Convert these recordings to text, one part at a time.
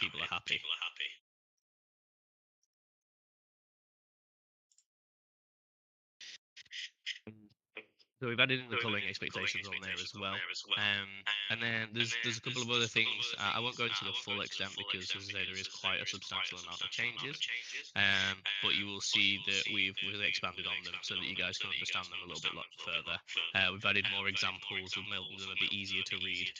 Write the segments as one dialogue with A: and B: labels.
A: people are happy. So we've added in the culling expectations on there as well. And then there's a couple of other things. I won't go into the full extent because, as I say, there is quite a substantial amount of changes. But you will see that we've really expanded on them so that you guys can understand them a little bit further. We've added more examples, we've made them a bit easier to read,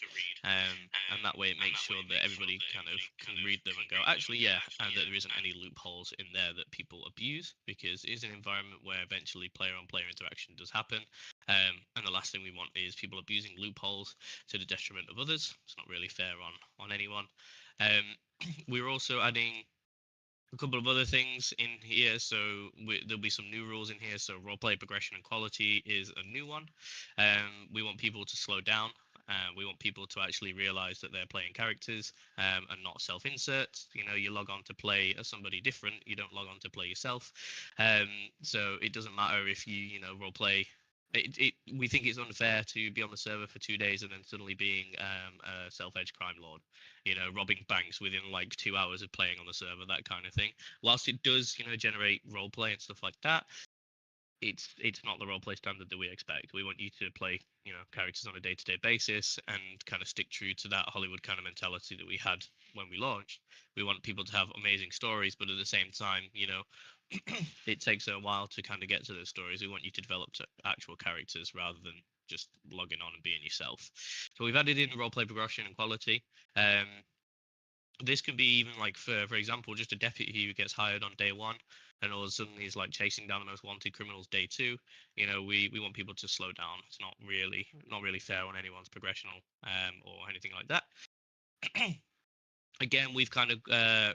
A: and that way it makes sure that everybody kind of can read them and go, actually, yeah, and that there isn't any loopholes in there that people abuse, because it is an environment where eventually player-on-player interaction does happen. And the last thing we want is people abusing loopholes to the detriment of others. It's not really fair on anyone. We're also adding a couple of other things in here. So there'll be some new rules in here. So roleplay progression and quality is a new one. We want people to slow down. We want people to actually realize that they're playing characters and not self-insert. You know, you log on to play as somebody different. You don't log on to play yourself. So it doesn't matter if you roleplay. We think it's unfair to be on the server for 2 days and then suddenly being a self-edge crime lord, robbing banks within like 2 hours of playing on the server, that kind of thing. Whilst it does, generate roleplay and stuff like that, it's not the roleplay standard that we expect. We want you to play, characters on a day-to-day basis and kind of stick true to that Hollywood kind of mentality that we had when we launched. We want people to have amazing stories, but at the same time, it takes a while to kind of get to those stories. We want you to develop actual characters rather than just logging on and being yourself. So we've added in roleplay progression and quality. This could be even like, for example, just a deputy who gets hired on day one and all of a sudden he's like chasing down the most wanted criminals day two. We want people to slow down. It's not really fair on anyone's progression or anything like that. Again, we've kind of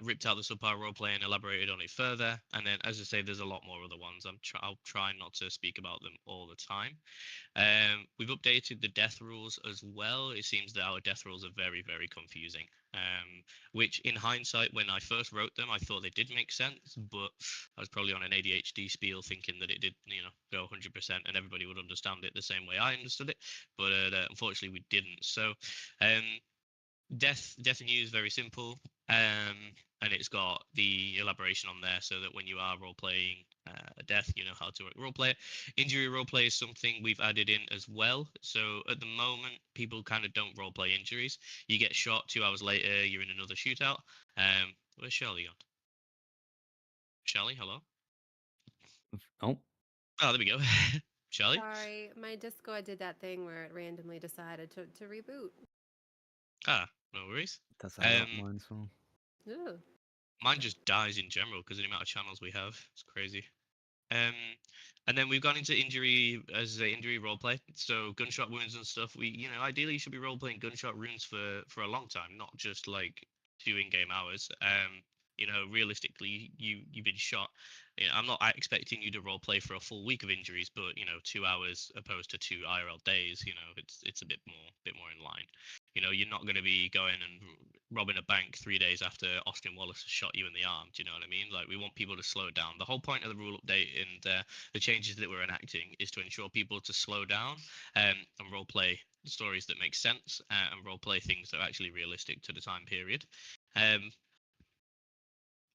A: ripped out the subpar roleplay and elaborated on it further. And then, as I say, there's a lot more other ones. I'll try not to speak about them all the time. We've updated the death rules as well. It seems that our death rules are very, very confusing. Which, in hindsight, when I first wrote them, I thought they did make sense. But I was probably on an ADHD spiel thinking that it did, go 100% and everybody would understand it the same way I understood it. But unfortunately, we didn't. So death news, very simple, and it's got the elaboration on there so that when you are role playing death, you know how to role play it. Injury role play is something we've added in as well. So at the moment, people kind of don't role play injuries. You get shot, 2 hours later you're in another shootout. Where's Charlie gone? Charlie, hello.
B: Oh,
A: There we go. Charlie.
C: Sorry, my Discord did that thing where it randomly decided to reboot.
A: No worries.
B: that's how mine's from.
C: Ooh.
A: Mine just dies in general because of the amount of channels we have. It's crazy. And then we've gone into injury as a injury roleplay. So gunshot wounds and stuff. We, ideally you should be role playing gunshot wounds for a long time, not just like 2 in-game hours. Realistically, you've been shot. I'm not expecting you to role play for a full week of injuries, but 2 hours opposed to 2 IRL days, it's a bit more in line. You're not going to be going and robbing a bank 3 days after Austin Wallace has shot you in the arm. Do you know what I mean? Like, we want people to slow down. The whole point of the rule update and the changes that we're enacting is to ensure people to slow down and role play stories that make sense and role play things that are actually realistic to the time period.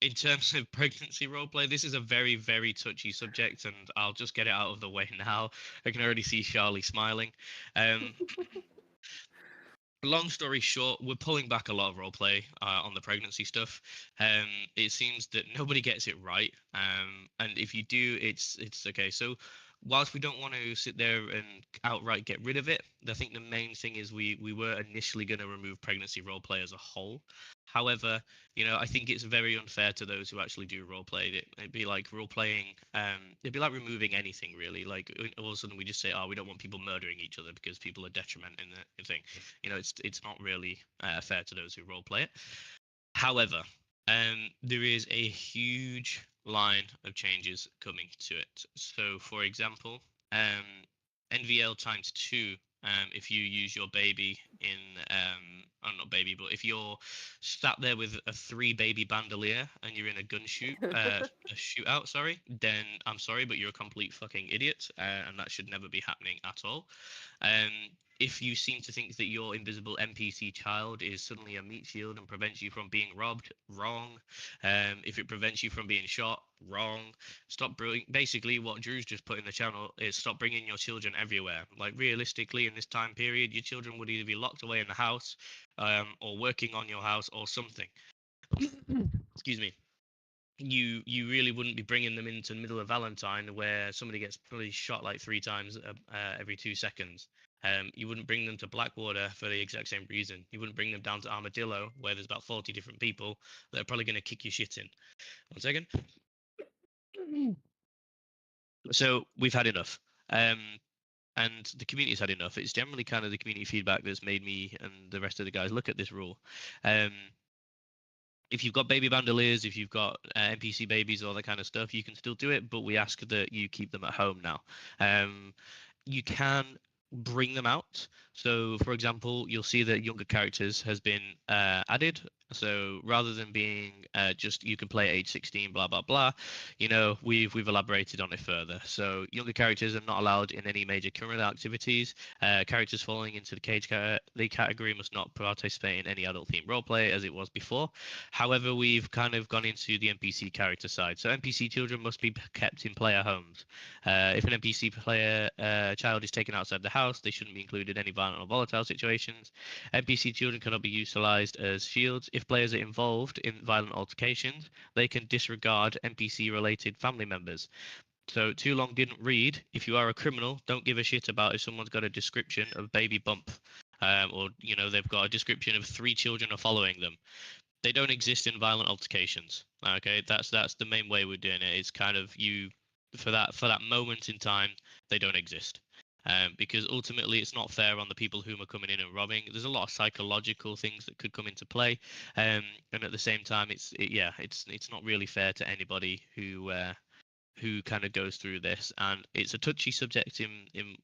A: In terms of pregnancy roleplay, this is a very, very touchy subject, and I'll just get it out of the way now. I can already see Charlie smiling. Long story short, we're pulling back a lot of roleplay on the pregnancy stuff. It seems that nobody gets it right, and if you do, it's okay. So whilst we don't want to sit there and outright get rid of it, I think the main thing is we were initially going to remove pregnancy roleplay as a whole. However, I think it's very unfair to those who actually do roleplay. It'd be like role-playing, it'd be like removing anything, really. Like, all of a sudden we just say, we don't want people murdering each other because people are detrimenting the thing. It's not really fair to those who roleplay it. However, there is a huge line of changes coming to it. So, for example, NVL times 2. If you use your baby in, not baby, but if you're sat there with a 3 baby bandolier and you're in a a shootout, sorry, then I'm sorry, but you're a complete fucking idiot, and that should never be happening at all. if you seem to think that your invisible NPC child is suddenly a meat shield and prevents you from being robbed, wrong. If it prevents you from being shot, wrong. Stop bringing. Basically, what Drew's just put in the channel is stop bringing your children everywhere. Like realistically, in this time period, your children would either be locked away in the house, or working on your house, or something. Excuse me. You really wouldn't be bringing them into the middle of Valentine where somebody gets probably shot like 3 times every 2 seconds. You wouldn't bring them to Blackwater for the exact same reason. You wouldn't bring them down to Armadillo where there's about 40 different people that are probably going to kick your shit in. 1 second. So we've had enough. And the community's had enough. It's generally kind of the community feedback that's made me and the rest of the guys look at this rule. If you've got baby bandoliers, if you've got NPC babies, all that kind of stuff, you can still do it, but we ask that you keep them at home now. You can bring them out. So, for example, you'll see that younger characters has been added. So rather than being just you can play at age 16, blah blah blah, you know, we've elaborated on it further. So younger characters are not allowed in any major criminal activities. Characters falling into the category must not participate in any adult themed roleplay as it was before. However, we've kind of gone into the NPC character side. So NPC children must be kept in player homes. If an NPC player child is taken outside the house, they shouldn't be included in any violent or volatile situations. NPC children cannot be utilized as shields. If players are involved in violent altercations, they can disregard NPC-related family members. So too long didn't read. If you are a criminal, don't give a shit about if someone's got a description of baby bump, or you know they've got a description of 3 children are following them. They don't exist in violent altercations. Okay, that's the main way we're doing it. It's kind of you for that moment in time, they don't exist. Because ultimately it's not fair on the people whom are coming in and robbing. There's a lot of psychological things that could come into play, and at the same time, it's not really fair to anybody who kind of goes through this, and it's a touchy subject and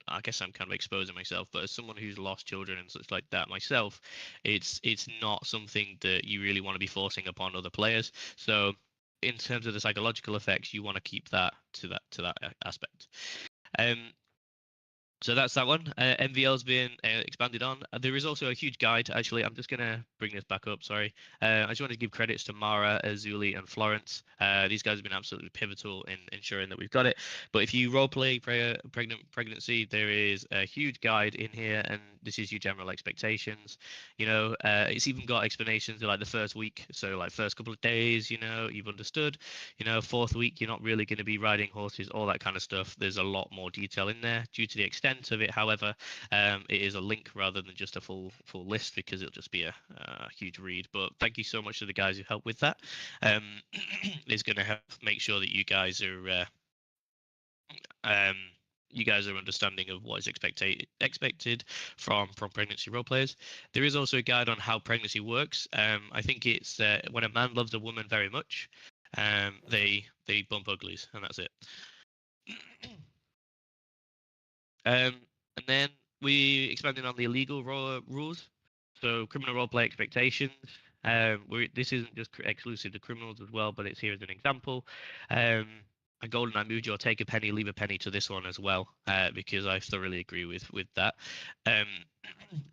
A: I guess I'm kind of exposing myself, but as someone who's lost children and such like that myself, it's not something that you really want to be forcing upon other players. So in terms of the psychological effects, you want to keep that to that aspect. So that's that one. MVL's been expanded on. There is also a huge guide. Actually, I'm just going to bring this back up. Sorry. I just wanted to give credits to Mara, Azuli, and Florence. These guys have been absolutely pivotal in ensuring that we've got it. But if you roleplay pregnancy, there is a huge guide in here, and this is your general expectations. You know, it's even got explanations of like the first week. So like first couple of days, you know, you've understood. You know, 4th week, you're not really going to be riding horses, all that kind of stuff. There's a lot more detail in there due to the extent of it. However, it is a link rather than just a full list because it'll just be a huge read. But thank you so much to the guys who helped with that. It's going to help make sure that you guys are understanding of what is expected from pregnancy role players. There is also a guide on how pregnancy works. I think it's when a man loves a woman very much, they bump uglies, and that's it. And then we expanded on the illegal rules. So criminal roleplay expectations. This isn't just exclusive to criminals as well, but it's here as an example. And Golden, I moved your take a penny, leave a penny to this one as well, because I thoroughly agree with that.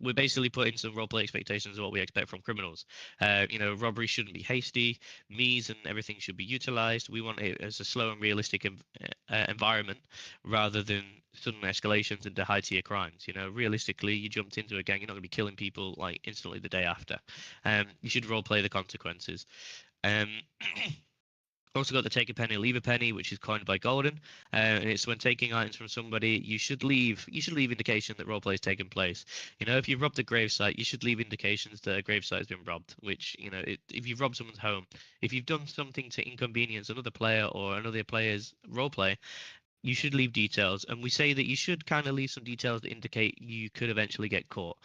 A: We're basically putting some roleplay expectations of what we expect from criminals. You know, robbery shouldn't be hasty. Me's and everything should be utilized. We want it as a slow and realistic environment rather than sudden escalations into high tier crimes. You know, realistically, you jumped into a gang, you're not going to be killing people like instantly the day after. You should roleplay the consequences. Also got the take a penny, leave a penny, which is coined by Golden, and it's when taking items from somebody, you should leave indication that roleplay has taken place. You know, if you've robbed a gravesite, you should leave indications that a gravesite has been robbed. Which, you know, if you've robbed someone's home, if you've done something to inconvenience another player or another player's roleplay, you should leave details. And we say that you should kind of leave some details that indicate you could eventually get caught.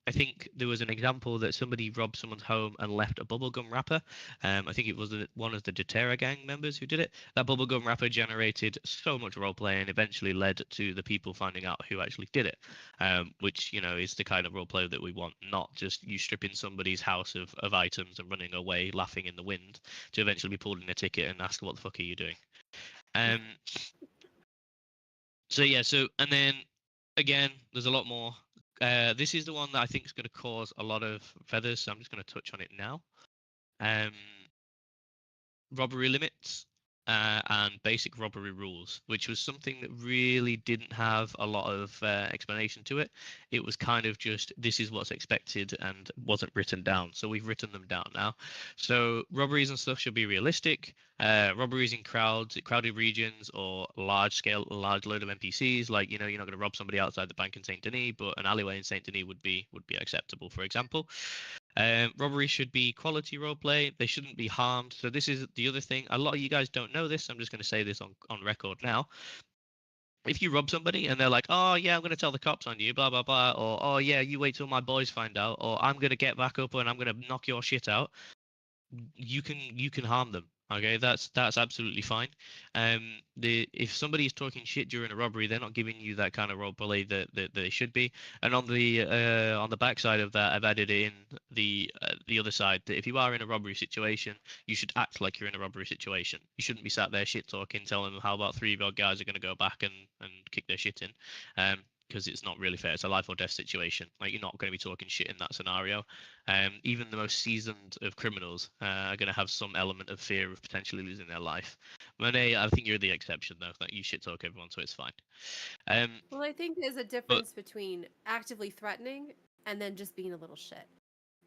A: I think there was an example that somebody robbed someone's home and left a bubblegum wrapper. I think it was one of the Doterra gang members who did it. That bubblegum wrapper generated so much roleplay and eventually led to the people finding out who actually did it, which, you know, is the kind of roleplay that we want, not just you stripping somebody's house of items and running away laughing in the wind to eventually be pulled in a ticket and asked, what the fuck are you doing? So yeah, and then again, there's a lot more. This is the one that I think is going to cause a lot of feathers, so I'm just going to touch on it now. Robbery limits and basic robbery rules, which was something that really didn't have a lot of explanation to it. It was kind of just, this is what's expected and wasn't written down. So we've written them down now. So robberies and stuff should be realistic. Robberies in crowded regions or large load of NPCs, like, you're not going to rob somebody outside the bank in Saint Denis, but an alleyway in Saint Denis would be acceptable, for example. Robbery should be quality roleplay. They shouldn't be harmed. So this is the other thing. A lot of you guys don't know this. I'm just going to say this on record now. If you rob somebody and they're like, oh yeah, I'm going to tell the cops on you, blah blah blah, or oh yeah, you wait till my boys find out, or I'm going to get back up and I'm going to knock your shit out, you can harm them. Okay, that's absolutely fine. If somebody is talking shit during a robbery, they're not giving you that kind of role play that they should be. And on the backside of that, I've added in the other side that if you are in a robbery situation, you should act like you're in a robbery situation. You shouldn't be sat there shit talking, telling them how about 3 of your guys are going to go back and kick their shit in. Because it's not really fair. It's a life or death situation. Like, you're not going to be talking shit in that scenario. Even the most seasoned of criminals are going to have some element of fear of potentially losing their life. Monet, I think you're the exception, though. That you shit talk everyone, so it's fine.
C: Well, I think there's a difference between actively threatening and then just being a little shit.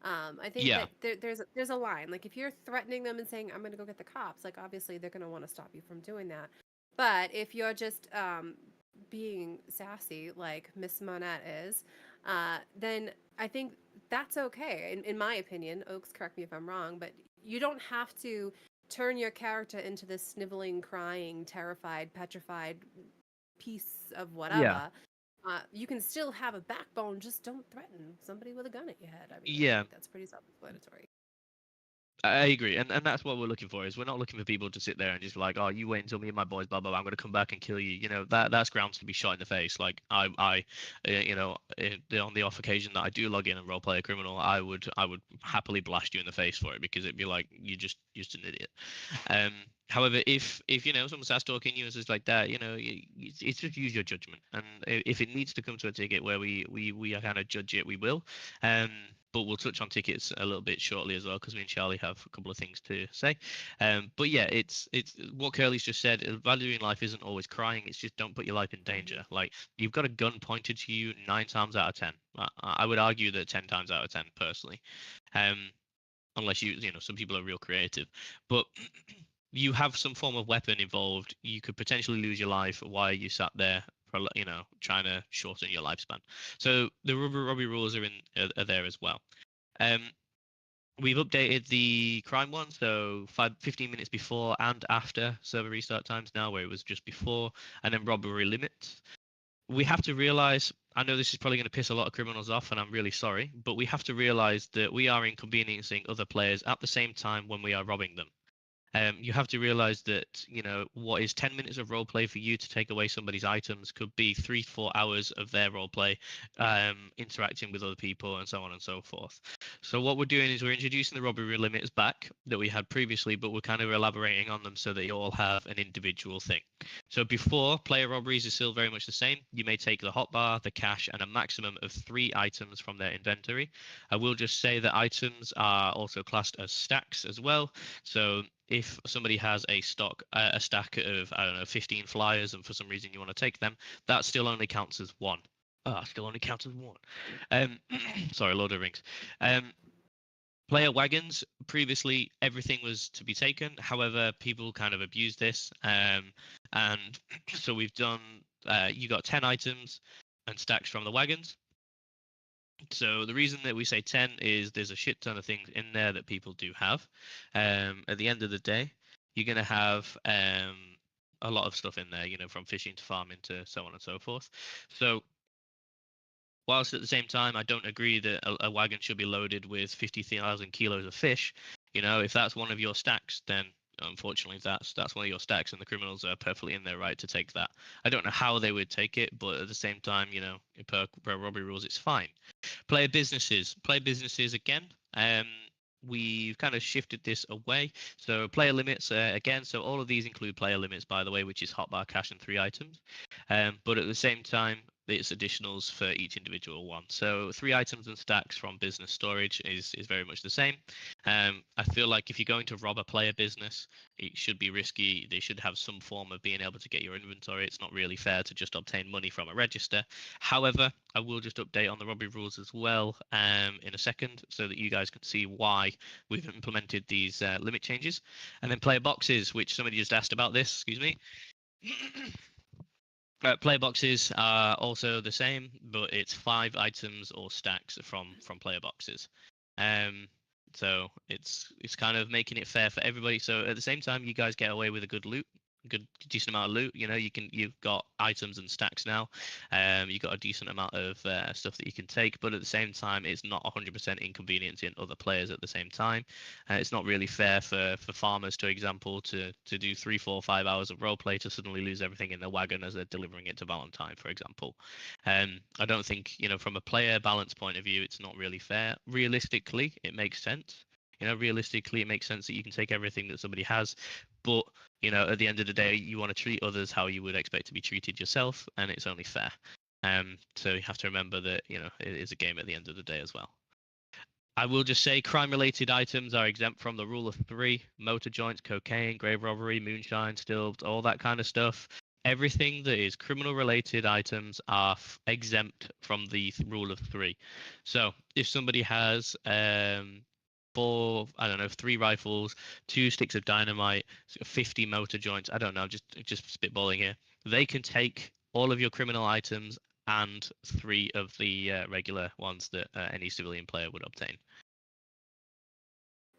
C: I think
A: Yeah.
C: that there's a line. Like, if you're threatening them and saying, I'm going to go get the cops, like, obviously they're going to want to stop you from doing that. But if you're just being sassy, like Miss Monette is, then I think that's okay. In my opinion, Oaks, correct me if I'm wrong, but you don't have to turn your character into this sniveling, crying, terrified, petrified piece of whatever. You can still have a backbone, just don't threaten somebody with a gun at your head. I mean, I
A: Yeah.
C: think that's pretty self-explanatory.
A: I agree, and that's what we're looking for. Is we're not looking for people to sit there and just be like, oh, you wait until me and my boys, blah blah blah, I'm gonna come back and kill you. That's grounds to be shot in the face. Like on the off occasion that I do log in and roleplay a criminal, I would happily blast you in the face for it, because it'd be like, you're just an idiot. However, if someone starts talking you and says like that, it's just use your judgment, and if it needs to come to a ticket where we kind of judge it, we will. But we'll touch on tickets a little bit shortly as well, because me and Charlie have a couple of things to say. But yeah, it's what Curly's just said. Value in life isn't always crying. It's just don't put your life in danger. Like, you've got a gun pointed to you 9 times out of 10. I would argue that 10 times out of 10 personally, unless some people are real creative. But you have some form of weapon involved. You could potentially lose your life while you sat there, trying to shorten your lifespan. So the robbery rules are there as well. We've updated the crime one, so 15 minutes before and after server restart times now, where it was just before, and then robbery limits. We have to realize, I know this is probably going to piss a lot of criminals off, and I'm really sorry, but we have to realize that we are inconveniencing other players at the same time when we are robbing them. You have to realize that, what is 10 minutes of roleplay for you to take away somebody's items could be 3 to 4 hours of their roleplay, interacting with other people and so on and so forth. So what we're doing is we're introducing the robbery limits back that we had previously, but we're kind of elaborating on them so that you all have an individual thing. So before, player robberies is still very much the same. You may take the hotbar, the cash, and a maximum of 3 items from their inventory. I will just say that items are also classed as stacks as well. So if somebody has a stack of, 15 flyers, and for some reason you want to take them, that still only counts as 1. Still only counts as 1. Sorry, Lord of the Rings. Player wagons, previously everything was to be taken. However, people kind of abused this. And so we've done, you got 10 items and stacks from the wagons. So the reason that we say 10 is there's a shit ton of things in there that people do have. At the end of the day, you're going to have a lot of stuff in there, from fishing to farming to so on and so forth. So whilst at the same time, I don't agree that a wagon should be loaded with 50,000 kilos of fish. If that's one of your stacks, then unfortunately that's one of your stacks, and the criminals are perfectly in their right to take that. I don't know how they would take it, but at the same time, per robbery rules, it's fine. Player businesses again. We've kind of shifted this away. So player limits again. So all of these include player limits, by the way, which is hotbar, cash, and 3 items. But at the same time, its additionals for each individual one. So 3 items and stacks from business storage is very much the same. I feel like if you're going to rob a player business, it should be risky. They should have some form of being able to get your inventory. It's not really fair to just obtain money from a register. However, I will just update on the robbery rules as well in a second, so that you guys can see why we've implemented these limit changes. And then player boxes, which somebody just asked about this. Excuse me. Player boxes are also the same, but it's 5 items or stacks from player boxes. So it's kind of making it fair for everybody. So at the same time, you guys get away with a good decent amount of loot. You know, you've got items and stacks now. You've got a decent amount of stuff that you can take, but at the same time, it's not 100% inconveniencing other players at the same time. It's not really fair for farmers, for example, to do 3, 4, 5 hours of roleplay to suddenly lose everything in their wagon as they're delivering it to Valentine, for example. I don't think, you know, from a player balance point of view, it's not really fair. Realistically, it makes sense. You know, realistically, it makes sense that you can take everything that somebody has, but you know, at the end of the day, you want to treat others how you would expect to be treated yourself, and it's only fair. So you have to remember that, you know, it is a game at the end of the day as well. I will just say crime-related items are exempt from the rule of 3. Motor joints, cocaine, grave robbery, moonshine, stills, all that kind of stuff. Everything that is criminal-related items are exempt from the rule of 3. So if somebody has 4, I don't know, 3 rifles, 2 sticks of dynamite, 50 motor joints, I don't know, just spitballing here, they can take all of your criminal items and 3 of the regular ones that any civilian player would obtain.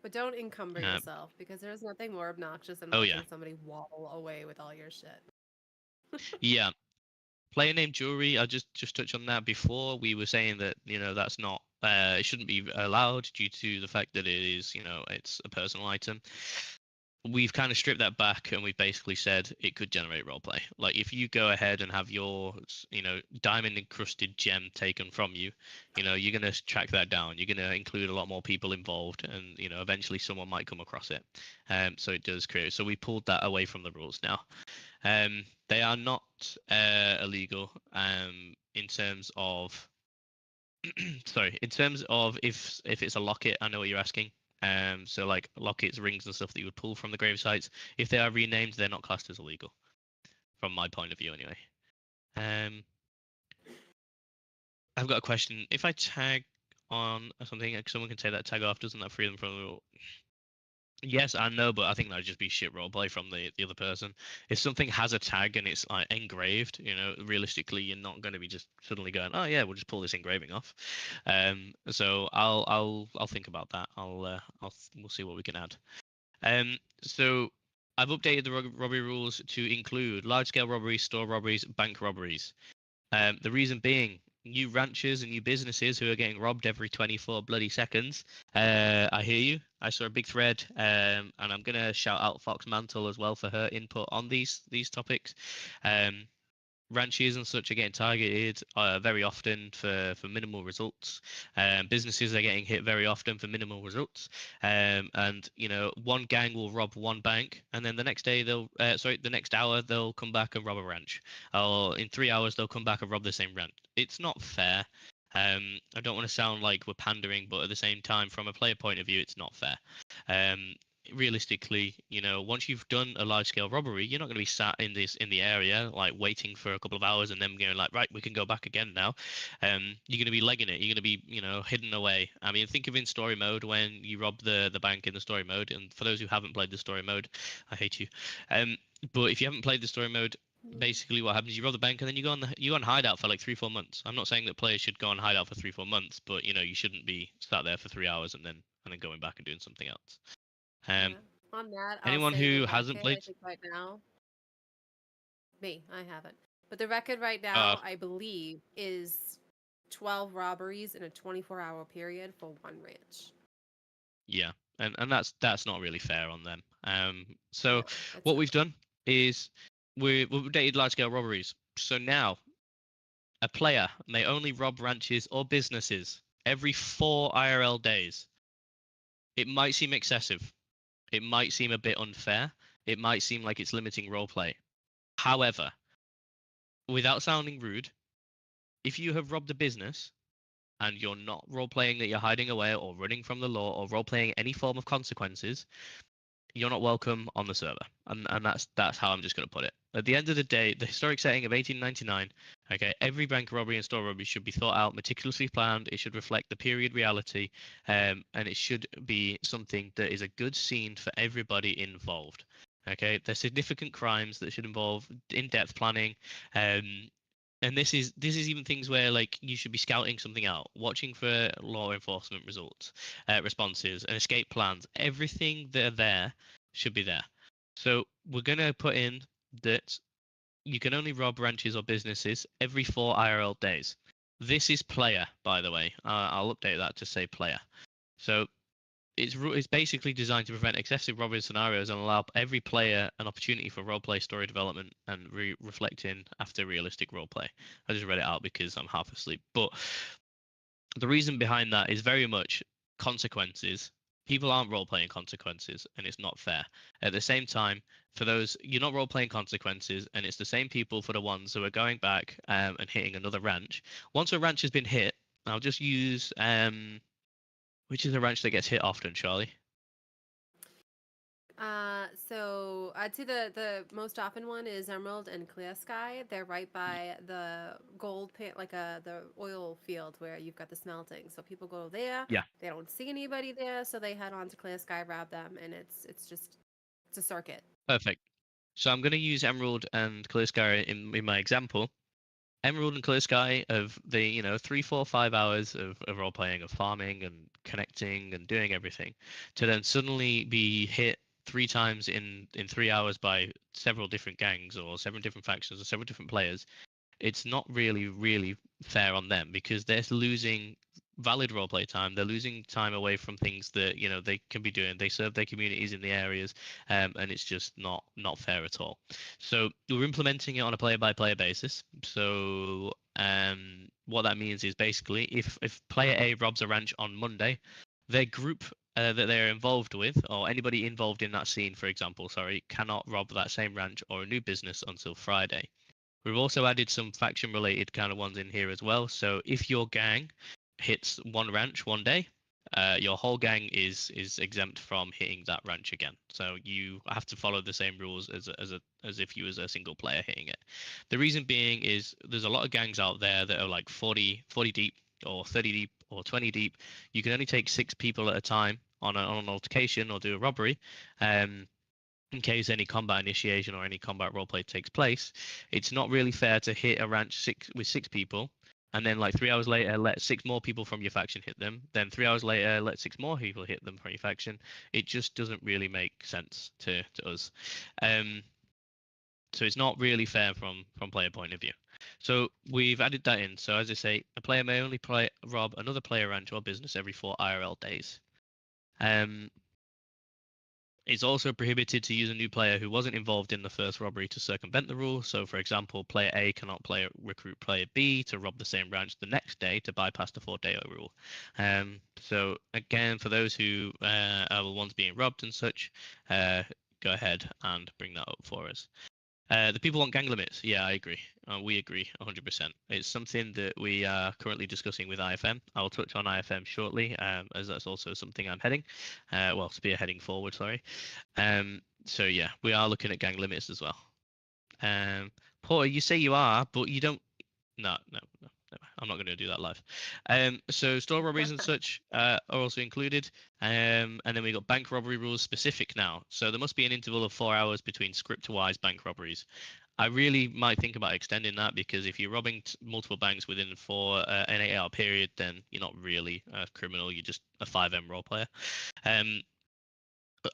C: But don't encumber yourself, because there's nothing more obnoxious than
A: Oh,
C: watching
A: yeah.
C: somebody waddle away with all your shit.
A: Yeah. Player name jewelry, I just touched on that before. We were saying that, you know, that's not, it shouldn't be allowed due to the fact that it is, you know, it's a personal item. We've kind of stripped that back, and we've basically said it could generate roleplay. Like if you go ahead and have your, you know, diamond encrusted gem taken from you, you know, you're going to track that down. You're going to include a lot more people involved, and you know, eventually someone might come across it. So it does create. So we pulled that away from the rules now. They are not illegal in terms of sorry, in terms of if it's a locket. I know what you're asking. So like lockets, rings, and stuff that you would pull from the grave sites, if they are renamed, they're not classed as illegal, from my point of view, anyway. I've got a question. If I tag on something, someone can say that tag off. Doesn't that free them from the rule? Yes, I know, but I think that'd just be shit roleplay from the other person. If something has a tag and it's like engraved, you know, realistically, you're not going to be just suddenly going, "Oh yeah, we'll just pull this engraving off." So I'll think about that. We'll see what we can add. So I've updated the robbery rules to include large-scale robberies, store robberies, bank robberies. The reason being, you ranchers and you businesses who are getting robbed every 24 bloody seconds. I hear you. I saw a big thread, and I'm gonna shout out Fox Mantle as well for her input on these topics. Ranches and such are getting targeted very often for minimal results. Businesses are getting hit very often for minimal results. And you know, one gang will rob one bank, and then the next day the next hour they'll come back and rob a ranch. Or in 3 hours they'll come back and rob the same ranch. It's not fair. I don't want to sound like we're pandering, but at the same time, from a player point of view, it's not fair. Realistically, you know, once you've done a large scale robbery, you're not going to be sat in the area like waiting for a couple of hours and then going like, right, we can go back again now. You're going to be legging it. You're going to be, you know, hidden away. I mean, think of in story mode when you rob the bank in the story mode. And for those who haven't played the story mode, I hate you. But if you haven't played the story mode, basically what happens, you rob the bank and then you go on hideout for like 3-4 months. I'm not saying that players should go on hideout for 3-4 months, but you know, you shouldn't be sat there for 3 hours and then going back and doing something else.
C: Yeah. On that,
A: Anyone
C: I'll say
A: who
C: the
A: hasn't
C: record,
A: played,
C: I think right now, I haven't. But the record right now, I believe, is 12 robberies in a 24-hour period for one ranch.
A: Yeah, and that's not really fair on them. So
C: No,
A: what we've done is we've updated large scale robberies. So now a player may only rob ranches or businesses every 4 IRL days. It might seem excessive. It might seem a bit unfair. It might seem like it's limiting roleplay. However, without sounding rude, if you have robbed a business and you're not role playing that you're hiding away or running from the law or role playing any form of consequences, you're not welcome on the server. And that's how I'm just going to put it. At the end of the day, the historic setting of 1899, okay, every bank robbery and store robbery should be thought out, meticulously planned. It should reflect the period reality, and it should be something that is a good scene for everybody involved. Okay, there's significant crimes that should involve in-depth planning, and this is even things where like you should be scouting something out, watching for law enforcement results, responses, and escape plans. Everything that are there should be there. So we're gonna put in that you can only rob ranches or businesses every 4 IRL days. This is player, by the way. I'll update that to say player. So it's basically designed to prevent excessive robbery scenarios and allow every player an opportunity for roleplay story development and reflecting after realistic roleplay. I just read it out because I'm half asleep. But the reason behind that is very much consequences. People aren't role playing consequences, and it's not fair. At the same time, for those you're not role playing consequences, and it's the same people for the ones who are going back and hitting another ranch. Once a ranch has been hit, I'll just use which is a ranch that gets hit often, Charlie?
C: So I'd say the most often one is Emerald and Clear Sky. They're right by the gold pit, like the oil field where you've got the smelting. So people go there.
A: Yeah.
C: They don't see anybody there, so they head on to Clear Sky, rob them, and it's a circuit.
A: Perfect. So I'm going to use Emerald and Clear Sky in my example. Emerald and Clear Sky of the 3, 4, 5 hours of role playing, of farming and connecting and doing everything, to then suddenly be hit 3 times in 3 hours by several different gangs or 7 different factions or several different players. It's not really fair on them because they're losing valid roleplay time. They're losing time away from things that they can be doing. They serve their communities in the areas, and it's just not fair at all. So we're implementing it on a player-by-player basis. So what that means is basically if player A robs a ranch on Monday, their group that they're involved with, or anybody involved in that scene, for example, cannot rob that same ranch or a new business until Friday. We've also added some faction-related kind of ones in here as well. So if your gang hits one ranch one day, your whole gang is exempt from hitting that ranch again. So you have to follow the same rules as if you was a single player hitting it. The reason being is there's a lot of gangs out there that are like 40 deep or 30 deep or 20 deep. You can only take 6 people at a time on an altercation or do a robbery. In case any combat initiation or any combat roleplay takes place, it's not really fair to hit a ranch with 6 people and then like 3 hours later let 6 more people from your faction hit them, then 3 hours later let 6 more people hit them from your faction. It just doesn't really make sense to us. So it's not really fair from player point of view. So we've added that in. So as I say, a player may only rob another player ranch or business every 4 IRL days. It's also prohibited to use a new player who wasn't involved in the first robbery to circumvent the rule. So, for example, player A cannot recruit player B to rob the same ranch the next day to bypass the 4-day rule. So, again, for those who are the ones being robbed and such, go ahead and bring that up for us. The people want gang limits. Yeah, I agree. We agree 100%. It's something that we are currently discussing with IFM. I'll touch on IFM shortly, as that's also something I'm heading. Spearheading forward, sorry. So yeah, we are looking at gang limits as well. Porter, you say you are, but you don't. No. I'm not going to do that live. So store robberies and such are also included. And then we got bank robbery rules specific now. So there must be an interval of 4 hours between script-wise bank robberies. I really might think about extending that because if you're robbing multiple banks within an 8-hour period, then you're not really a criminal. You're just a 5M role player.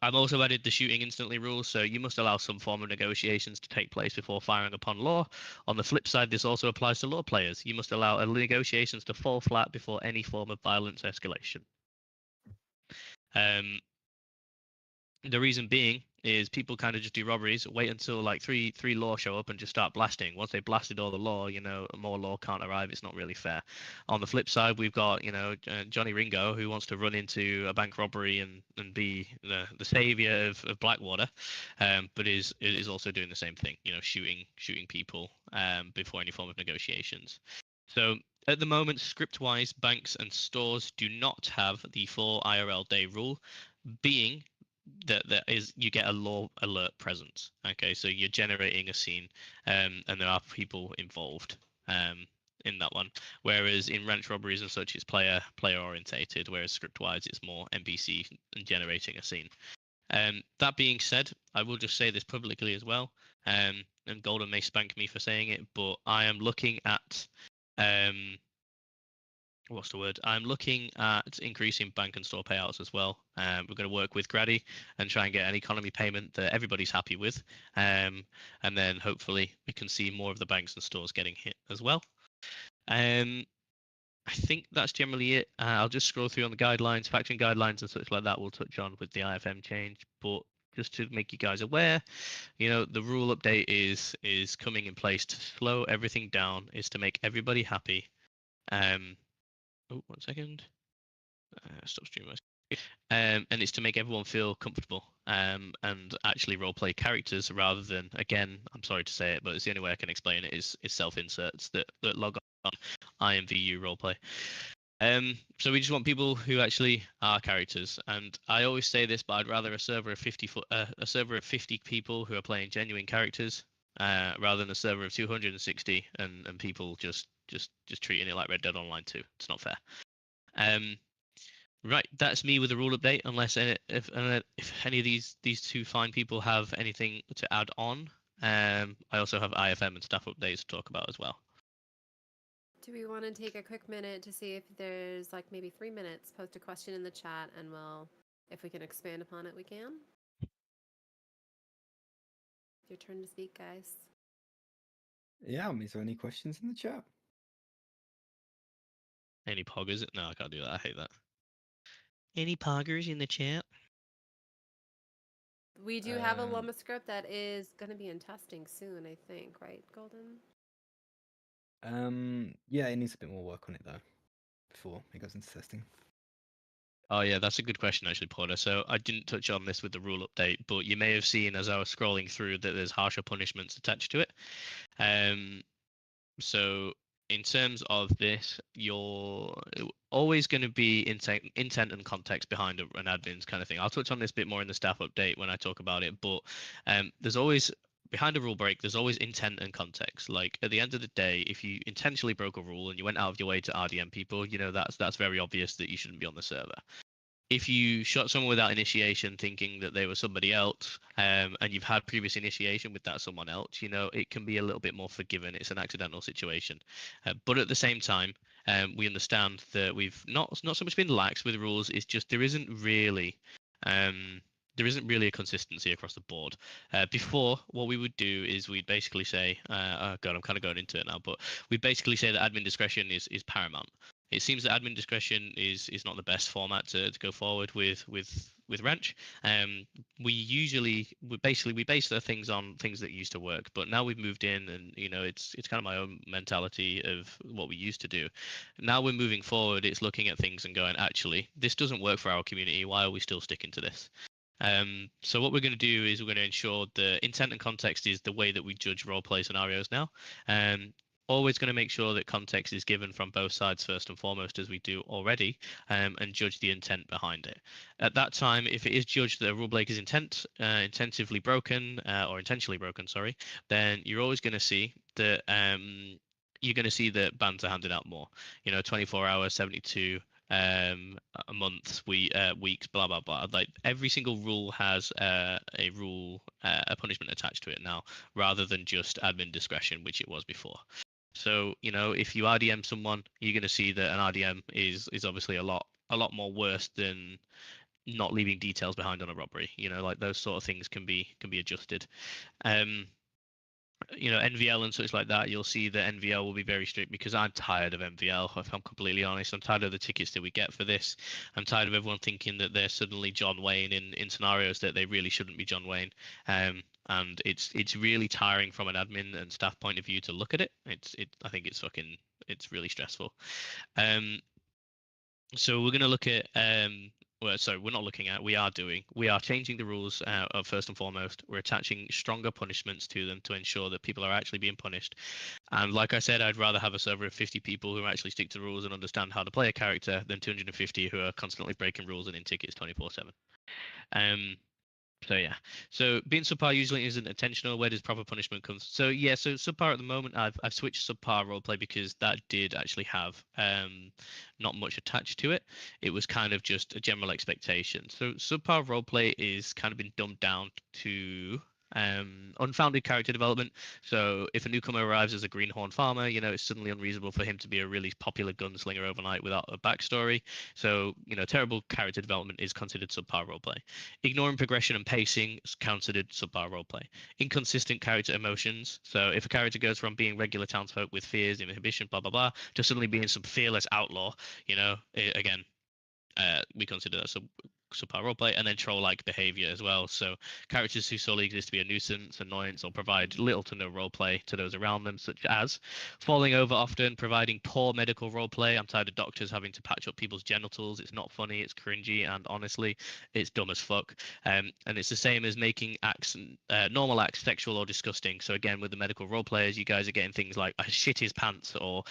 A: I've also added the shooting instantly rule, so you must allow some form of negotiations to take place before firing upon law. On the flip side, this also applies to law players. You must allow negotiations to fall flat before any form of violence escalation. The reason being is people kind of just do robberies, wait until like three law show up and just start blasting. Once they blasted all the law, more law can't arrive. It's not really fair. On the flip side, we've got Johnny Ringo who wants to run into a bank robbery and be the savior of Blackwater, but is also doing the same thing. Shooting people before any form of negotiations. So at the moment, script-wise, banks and stores do not have the 4 IRL day rule, being that there is you get a law alert present. Okay, so you're generating a scene, and there are people involved in that one. Whereas in ranch robberies and such, it's player orientated. Whereas script-wise, it's more NPC and generating a scene. That being said, I will just say this publicly as well. And Golden may spank me for saying it, but I am looking at what's the word? I'm looking at increasing bank and store payouts as well. We're going to work with Grady and try and get an economy payment that everybody's happy with, and then hopefully we can see more of the banks and stores getting hit as well. I think that's generally it. I'll just scroll through on the guidelines, faction guidelines and such like that. We'll touch on with the IFM change, but just to make you guys aware, the rule update is coming in place to slow everything down, is to make everybody happy. Oh, 1 second. Stop streaming. And it's to make everyone feel comfortable and actually roleplay characters rather than, again, I'm sorry to say it, but it's the only way I can explain it is self-inserts that log on IMVU roleplay. So we just want people who actually are characters, and I always say this, but I'd rather a server of 50 people who are playing genuine characters rather than a server of 260 and people just treating it like Red Dead Online 2. It's not fair. Right, that's me with the rule update. Unless if any of these two fine people have anything to add on, I also have IFM and staff updates to talk about as well.
C: Do we want to take a quick minute to see if there's like maybe 3 minutes? Post a question in the chat, and if we can expand upon it, we can. Your turn to speak, guys.
B: Yeah, is there any questions in the chat?
A: Any poggers? No, I can't do that. I hate that. Any poggers in the chat?
C: We do have a Luma script that is going to be in testing soon, I think, right, Golden?
B: Yeah, it needs a bit more work on it though before it goes into testing.
A: Oh yeah, that's a good question actually, Porter. So I didn't touch on this with the rule update, but you may have seen as I was scrolling through that there's harsher punishments attached to it. So in terms of this, you're always going to be intent and context behind an admin's kind of thing. I'll touch on this a bit more in the staff update when I talk about it, but there's always behind a rule break, there's always intent and context. Like at the end of the day, if you intentionally broke a rule and you went out of your way to RDM people, that's very obvious that you shouldn't be on the server. If you shot someone without initiation thinking that they were somebody else, and you've had previous initiation with that someone else, it can be a little bit more forgiven. It's an accidental situation. But at the same time, we understand that we've not so much been lax with rules. It's just there isn't really a consistency across the board. Before, what we would do is we'd basically say, oh God, I'm kind of going into it now, but we basically say that admin discretion is paramount. It seems that admin discretion is not the best format to go forward with Ranch. We base the things on things that used to work, but now we've moved in, and it's kind of my own mentality of what we used to do. Now we're moving forward. It's looking at things and going, actually, this doesn't work for our community. Why are we still sticking to this? So what we're going to do is we're going to ensure the intent and context is the way that we judge roleplay scenarios now. Always going to make sure that context is given from both sides first and foremost, as we do already, and judge the intent behind it. At that time, if it is judged that a rule break is intentionally broken, sorry, then you're always going to see that bans are handed out more. 24 hours, 72. A month, weeks, blah blah blah. Like every single rule has a punishment attached to it now, rather than just admin discretion, which it was before. So if you RDM someone, you're going to see that an RDM is obviously a lot more worse than not leaving details behind on a robbery. Like those sort of things can be adjusted. NVL and such like that, you'll see that NVL will be very strict because I'm tired of NVL, if I'm completely honest. I'm tired of the tickets that we get for this. I'm tired of everyone thinking that they're suddenly John Wayne in scenarios that they really shouldn't be John Wayne. And it's really tiring from an admin and staff point of view to look at it. I think it's really stressful. So we're going to look at Well, so we're not looking at. We are doing. We are changing the rules. First and foremost, we're attaching stronger punishments to them to ensure that people are actually being punished. And like I said, I'd rather have a server of 50 people who actually stick to the rules and understand how to play a character than 250 who are constantly breaking rules and in tickets 24/7. So yeah, so being subpar usually isn't intentional. Where does proper punishment come? So yeah, so subpar at the moment, I've switched subpar roleplay because that did actually have not much attached to it. It was kind of just a general expectation. So subpar roleplay is kind of been dumbed down to unfounded character development. So if a newcomer arrives as a greenhorn farmer, it's suddenly unreasonable for him to be a really popular gunslinger overnight without a backstory. So terrible character development is considered subpar roleplay. Ignoring progression and pacing is considered subpar roleplay. Inconsistent character emotions. So if a character goes from being regular townsfolk with fears, inhibition, blah blah blah, to suddenly being some fearless outlaw, again, we consider that subpar roleplay. And then troll-like behavior as well. So characters who solely exist to be a nuisance, annoyance, or provide little to no roleplay to those around them, such as falling over often, providing poor medical roleplay. I'm tired of doctors having to patch up people's genitals. It's not funny, it's cringy, and honestly, it's dumb as fuck. And it's the same as making acts, normal acts, sexual or disgusting. So again, with the medical role players, you guys are getting things like shit his pants, or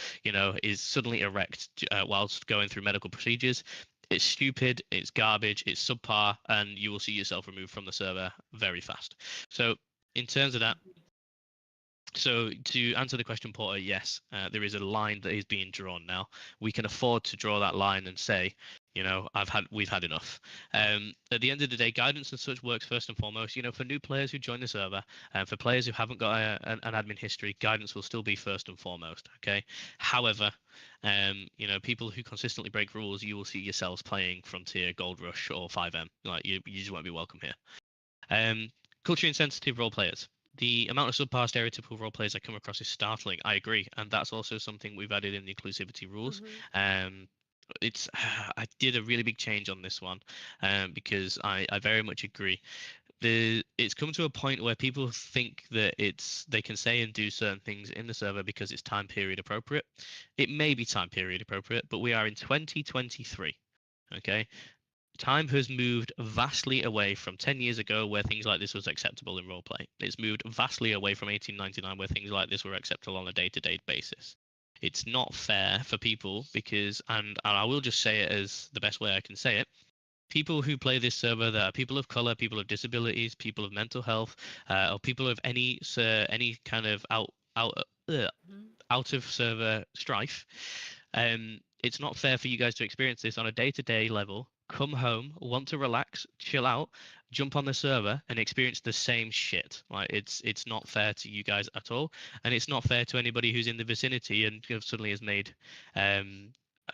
A: is suddenly erect whilst going through medical procedures. It's stupid, it's garbage, it's subpar, and you will see yourself removed from the server very fast. So in terms of that, so to answer the question, Porter, yes, there is a line that is being drawn now. We can afford to draw that line and say, we've had enough. At the end of the day, guidance and such works first and foremost. For new players who join the server, and for players who haven't got an admin history, guidance will still be first and foremost. Okay. However, people who consistently break rules, you will see yourselves playing Frontier, Gold Rush, or 5M. Like you just won't be welcome here. Culture insensitive role players. The amount of subpar stereotypical role players I come across is startling. I agree, and that's also something we've added in the inclusivity rules. It's I did a really big change on this one because I very much agree. It's come to a point where people think that they can say and do certain things in the server because it's time period appropriate. It may be time period appropriate, but we are in 2023. Okay, time has moved vastly away from 10 years ago where things like this was acceptable in roleplay. It's moved vastly away from 1899 where things like this were acceptable on a day-to-day basis. It's not fair for people because, and I will just say it as the best way I can say it, people who play this server that are people of color, people of disabilities, people of mental health, or people of any kind of out of server strife. It's not fair for you guys to experience this on a day-to-day level. Come home, want to relax, chill out, jump on the server, and experience the same shit. Like it's not fair to you guys at all, and it's not fair to anybody who's in the vicinity and suddenly is made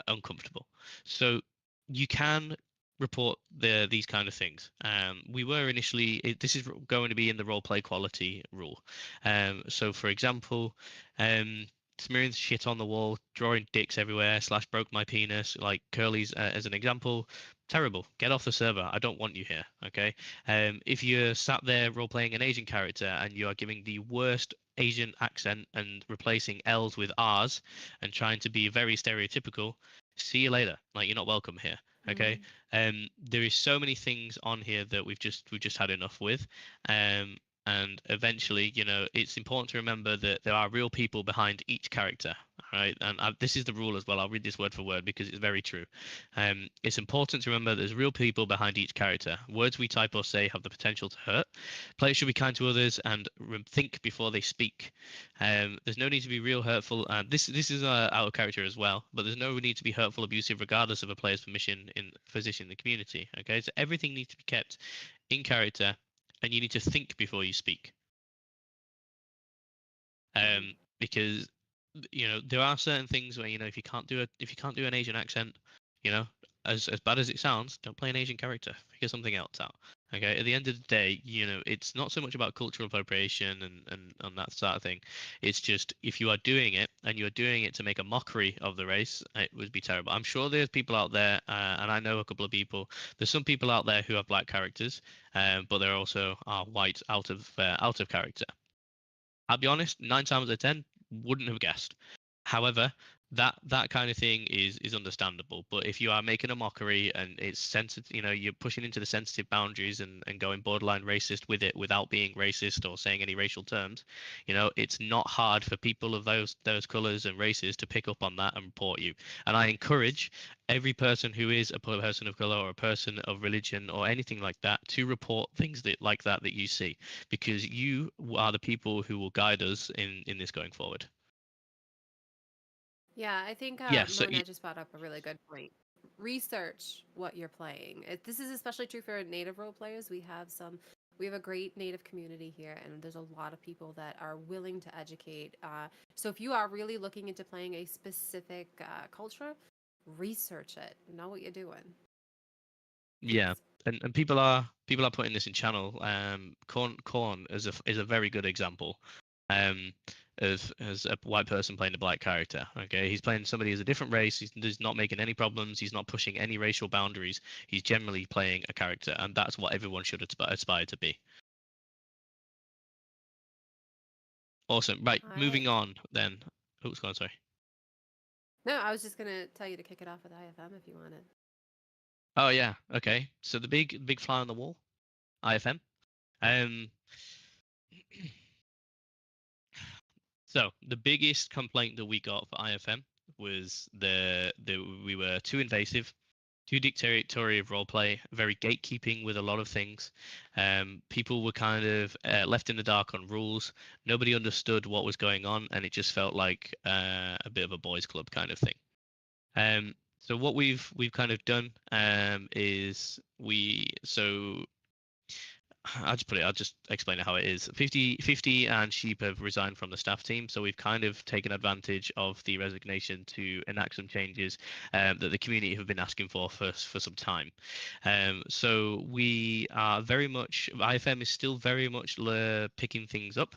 A: uncomfortable. So you can report these kind of things. We were initially this is going to be in the role play quality rule. So for example, smearing shit on the wall, drawing dicks everywhere, / broke my penis, like Curly's as an example. Terrible. Get off the server. I don't want you here. Okay. If you're sat there role playing an Asian character and you are giving the worst Asian accent and replacing L's with R's and trying to be very stereotypical, see you later. Like you're not welcome here. Okay. There is so many things on here that we've just had enough with. And eventually, it's important to remember that there are real people behind each character. All right, and this is the rule as well. I'll read this word for word because it's very true. It's important to remember there's real people behind each character. Words we type or say have the potential to hurt. Players should be kind to others and think before they speak. There's no need to be real hurtful. This is out of character as well, but there's no need to be hurtful, abusive, regardless of a player's position in the community. Okay, so everything needs to be kept in character. And you need to think before you speak. Because there are certain things where if you can't do an Asian accent, as bad as it sounds, don't play an Asian character. Figure something else out. Okay. At the end of the day, it's not so much about cultural appropriation and that sort of thing. It's just if you are doing it and you're doing it to make a mockery of the race, it would be terrible. I'm sure there's people out there, and I know a couple of people. There's some people out there who have black characters, but there also are white out of character. I'll be honest, 9 times out of 10 wouldn't have guessed. However, that kind of thing is understandable. But if you are making a mockery and it's sensitive, you're pushing into the sensitive boundaries and going borderline racist with it without being racist or saying any racial terms, it's not hard for people of those colors and races to pick up on that and report you. And I encourage every person who is a person of color or a person of religion or anything like that to report things that you see, because you are the people who will guide us in this going forward.
C: Yeah, I think
A: Yeah, so
C: Mona just brought up a really good point. Research what you're playing. This is especially true for native role players. We have a great native community here, and there's a lot of people that are willing to educate. So if you are really looking into playing a specific culture, research it. Know what you're doing.
A: yeah, and people are putting this in channel. Corn is a very good example. Um, as a white person playing a black character. Okay, he's playing somebody as a different race. He's not making any problems. He's not pushing any racial boundaries. He's generally playing a character, and that's what everyone should aspire to be. Awesome. Right,
C: All
A: moving
C: right.
A: on then. Oops, go on, sorry.
C: No, I was just gonna tell you to kick it off with IFM if you wanted.
A: Oh yeah, okay. So the big fly on the wall, IFM. Um, so the biggest complaint that we got for IFM was the we were too invasive, too dictatorial of roleplay, very gatekeeping with a lot of things. People were kind of left in the dark on rules. Nobody understood what was going on, and it just felt like a bit of a boys' club kind of thing. So what we've kind of done is I'll just explain it how it is. 50 and Sheep have resigned from the staff team, so we've kind of taken advantage of the resignation to enact some changes that the community have been asking for some time. So we are very much, IFM is still very much picking things up.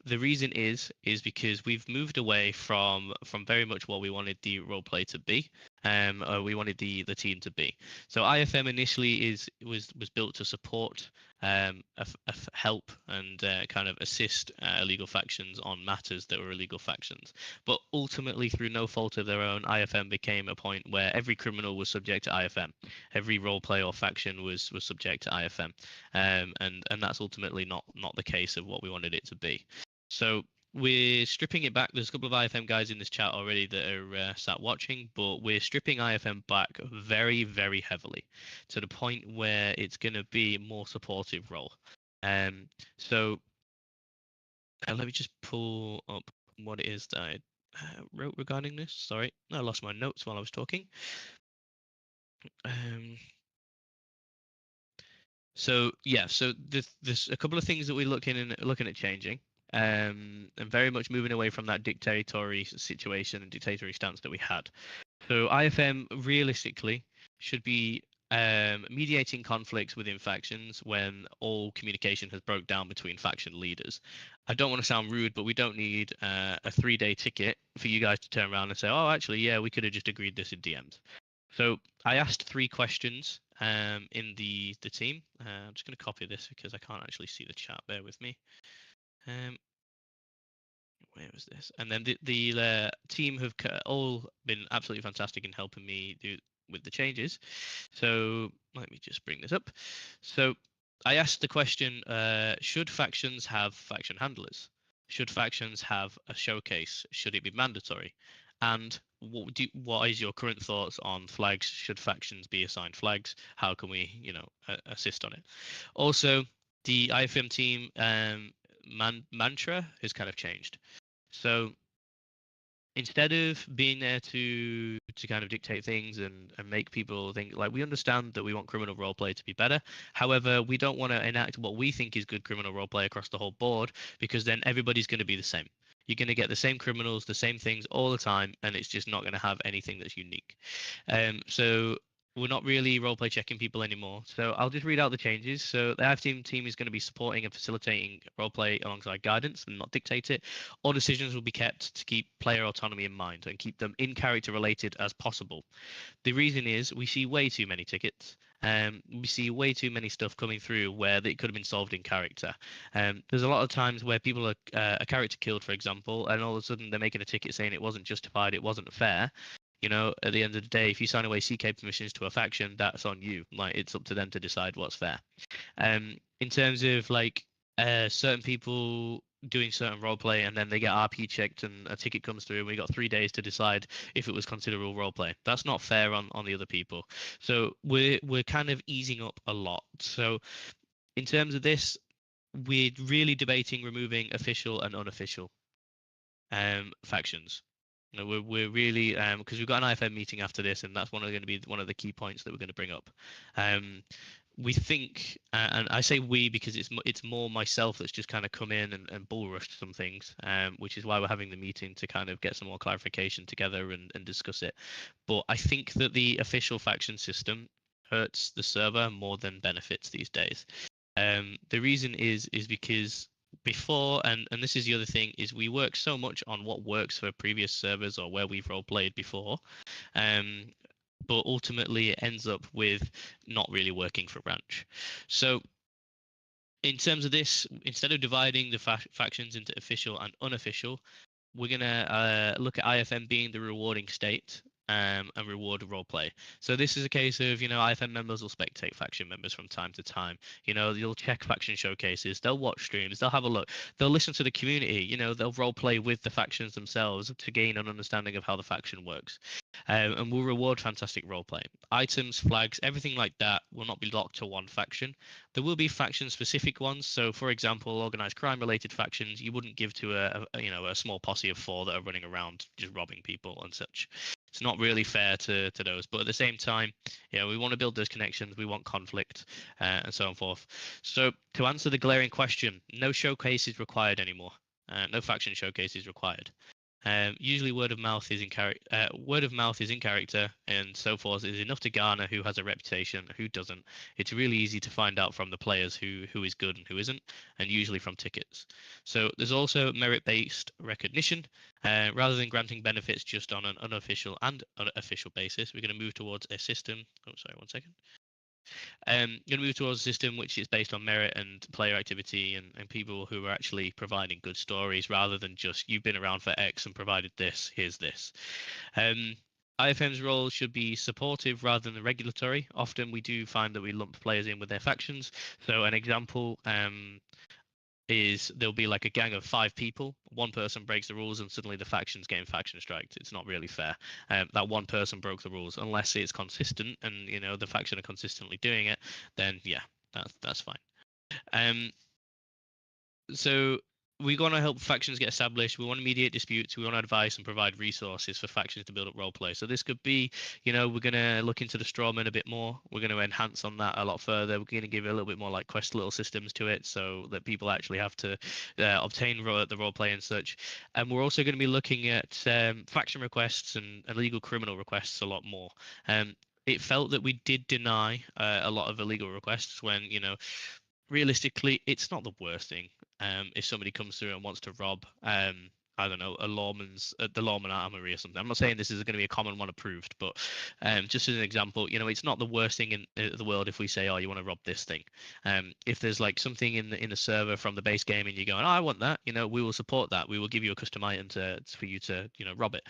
A: The reason is because we've moved away from very much what we wanted the role play to be. We wanted the team to be. So IFM initially was built to support, help and kind of assist illegal factions on matters that were illegal factions. But ultimately, through no fault of their own, IFM became a point where every criminal was subject to IFM. Every role play or faction was subject to IFM, and that's ultimately not the case of what we wanted it to be. So we're stripping it back. There's a couple of IFM guys in this chat already that are sat watching, but we're stripping IFM back very, very heavily to the point where it's going to be a more supportive role. So let me just pull up what it is that I wrote regarding this. Sorry, I lost my notes while I was talking. So yeah, so there's a couple of things that we're looking at changing, and very much moving away from that dictatorial situation and dictatorial stance that we had. So IFM realistically should be mediating conflicts within factions when all communication has broke down between faction leaders. I don't want to sound rude, but we don't need a 3-day ticket for you guys to turn around and say, "Oh, actually, yeah, we could have just agreed this in DMs." So I asked 3 questions in the team. I'm just going to copy this because I can't actually see the chat. Bear with me. Where was this? And then the team have all been absolutely fantastic in helping me with the changes. So let me just bring this up. So I asked the question: should factions have faction handlers? Should factions have a showcase? Should it be mandatory? And what is your current thoughts on flags? Should factions be assigned flags? How can we, assist on it? Also, the IFM team mantra has kind of changed. So instead of being there to kind of dictate things and make people think, like, we understand that we want criminal roleplay to be better. However, we don't want to enact what we think is good criminal roleplay across the whole board, because then everybody's going to be the same. You're going to get the same criminals, the same things all the time, and it's just not going to have anything that's unique. So we're not really roleplay checking people anymore. So I'll just read out the changes. So the IF team is going to be supporting and facilitating roleplay alongside guidance and not dictate it. All decisions will be kept to keep player autonomy in mind and keep them in character related as possible. The reason is we see way too many tickets, We see way too many stuff coming through where it could have been solved in character. There's a lot of times where people are a character killed, for example, and all of a sudden they're making a ticket saying it wasn't justified, it wasn't fair. You know, at the end of the day, if you sign away CK permissions to a faction, that's on you. Like, it's up to them to decide what's fair. In terms of like certain people doing certain roleplay and then they get RP checked and a ticket comes through and we got 3 days to decide if it was considerable roleplay. That's not fair on the other people. So we're kind of easing up a lot. So in terms of this, we're really debating removing official and unofficial factions. You know, we're really because we've got an IFM meeting after this, and that's going to be one of the key points that we're going to bring up. We think, and I say we because it's more myself that's just kind of come in and bull rushed some things, which is why we're having the meeting to kind of get some more clarification together and discuss it. But I think that the official faction system hurts the server more than benefits these days. The reason is because before, and this is the other thing, is we work so much on what works for previous servers or where we've role played before, but ultimately it ends up with not really working for Ranch. So in terms of this, instead of dividing the factions into official and unofficial, we're gonna look at IFM being the rewarding state and reward roleplay. So this is a case of, you know, IFM members will spectate faction members from time to time. You know, you'll check faction showcases, they'll watch streams, they'll have a look, they'll listen to the community, you know, they'll roleplay with the factions themselves to gain an understanding of how the faction works. And we'll reward fantastic roleplay. Items, flags, everything like that will not be locked to one faction. There will be faction-specific ones. So, for example, organized crime-related factions, you wouldn't give to a small posse of 4 that are running around just robbing people and such. It's not really fair to those. But at the same time, yeah, we want to build those connections. We want conflict and so on forth. So, to answer the glaring question, no showcase is required anymore. No faction showcase is required. Usually word of mouth is in character and so forth is enough to garner who has a reputation, who doesn't. It's really easy to find out from the players who is good and who isn't, and usually from tickets. So there's also merit-based recognition. Rather than granting benefits just on an unofficial and official basis, we're going to move towards a system. Oh, sorry, 1 second. Going to move towards a system which is based on merit and player activity and people who are actually providing good stories rather than just you've been around for X and provided this, here's this. IFM's role should be supportive rather than regulatory. Often we do find that we lump players in with their factions. So an example is there'll be like a gang of 5 people. One person breaks the rules and suddenly the faction's getting faction striked. It's not really fair. That one person broke the rules. Unless it's consistent and, you know, the faction are consistently doing it, then yeah, that's fine. So we want to help factions get established. We want to mediate disputes. We want to advise and provide resources for factions to build up roleplay. So this could be, you know, we're going to look into the strawman a bit more. We're going to enhance on that a lot further. We're going to give it a little bit more like quest little systems to it so that people actually have to obtain the roleplay and such. And we're also going to be looking at faction requests and illegal criminal requests a lot more. It felt that we did deny a lot of illegal requests when, you know, realistically, it's not the worst thing. If somebody comes through and wants to rob, I don't know, the lawman armory or something. I'm not saying this is going to be a common one approved, but just as an example, you know, it's not the worst thing in the world if we say, oh, you want to rob this thing. If there's like something in the server from the base game and you're going, oh, I want that, you know, we will support that. We will give you a custom item for you to, you know, rob it.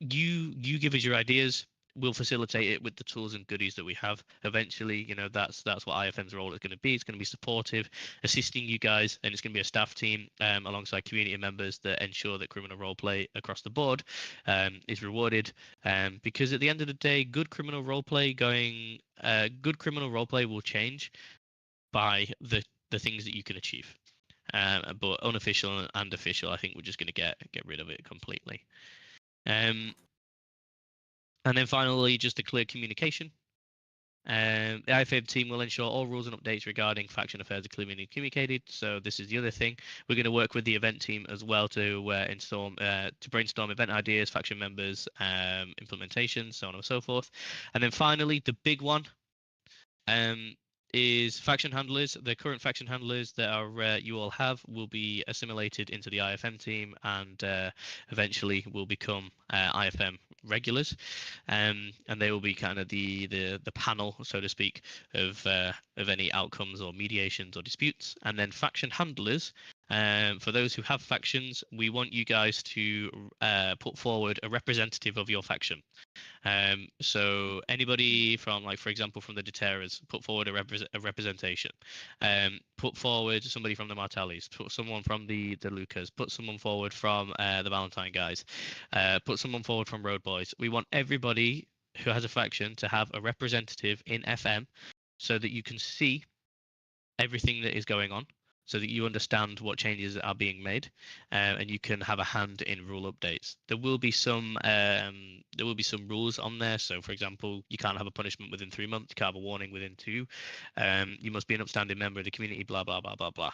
A: You give us your ideas. We'll facilitate it with the tools and goodies that we have. Eventually, you know, that's what IFM's role is going to be. It's going to be supportive, assisting you guys, and it's going to be a staff team alongside community members that ensure that criminal roleplay across the board is rewarded. Because at the end of the day, good criminal roleplay will change by the things that you can achieve. But unofficial and official, I think we're just going to get rid of it completely. And then finally, just a clear communication. The IFM team will ensure all rules and updates regarding faction affairs are clearly communicated. So this is the other thing. We're going to work with the event team as well to brainstorm event ideas, faction members, implementation, so on and so forth. And then finally, the big one. is faction handlers. The current faction handlers that are you all have will be assimilated into the IFM team, and eventually will become IFM regulars, and they will be kind of the panel, so to speak, of any outcomes or mediations or disputes. And then faction handlers. For those who have factions, we want you guys to put forward a representative of your faction. So anybody from, like, for example, from the Deterras, put forward a representation. Put forward somebody from the Martellis, put someone from the Lucas, put someone forward from the Valentine guys, put someone forward from Road Boys. We want everybody who has a faction to have a representative in FM so that you can see everything that is going on, so that you understand what changes are being made, and you can have a hand in rule updates. There will be some rules on there. So, for example, you can't have a punishment within 3 months. You can't have a warning within 2. You must be an upstanding member of the community. Blah blah blah blah blah.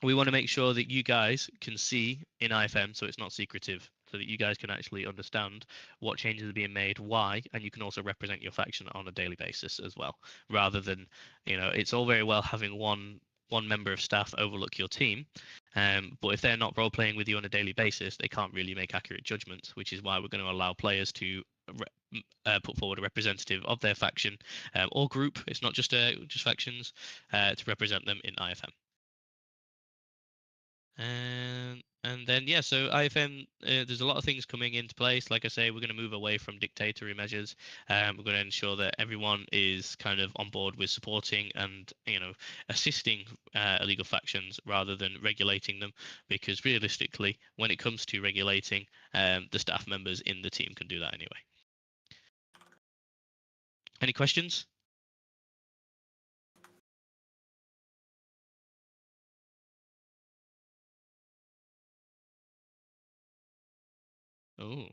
A: We want to make sure that you guys can see in IFM, so it's not secretive, so that you guys can actually understand what changes are being made, why, and you can also represent your faction on a daily basis as well, rather than, it's all very well having one member of staff overlook your team, but if they're not role playing with you on a daily basis, they can't really make accurate judgments, which is why we're going to allow players to put forward a representative of their faction or group. It's not just factions, to represent them in IFM. And then, yeah, so IFM, there's a lot of things coming into place. Like I say, we're going to move away from dictatorial measures. We're going to ensure that everyone is kind of on board with supporting and, assisting illegal factions rather than regulating them, because realistically, when it comes to regulating, the staff members in the team can do that anyway. Any questions? Oh.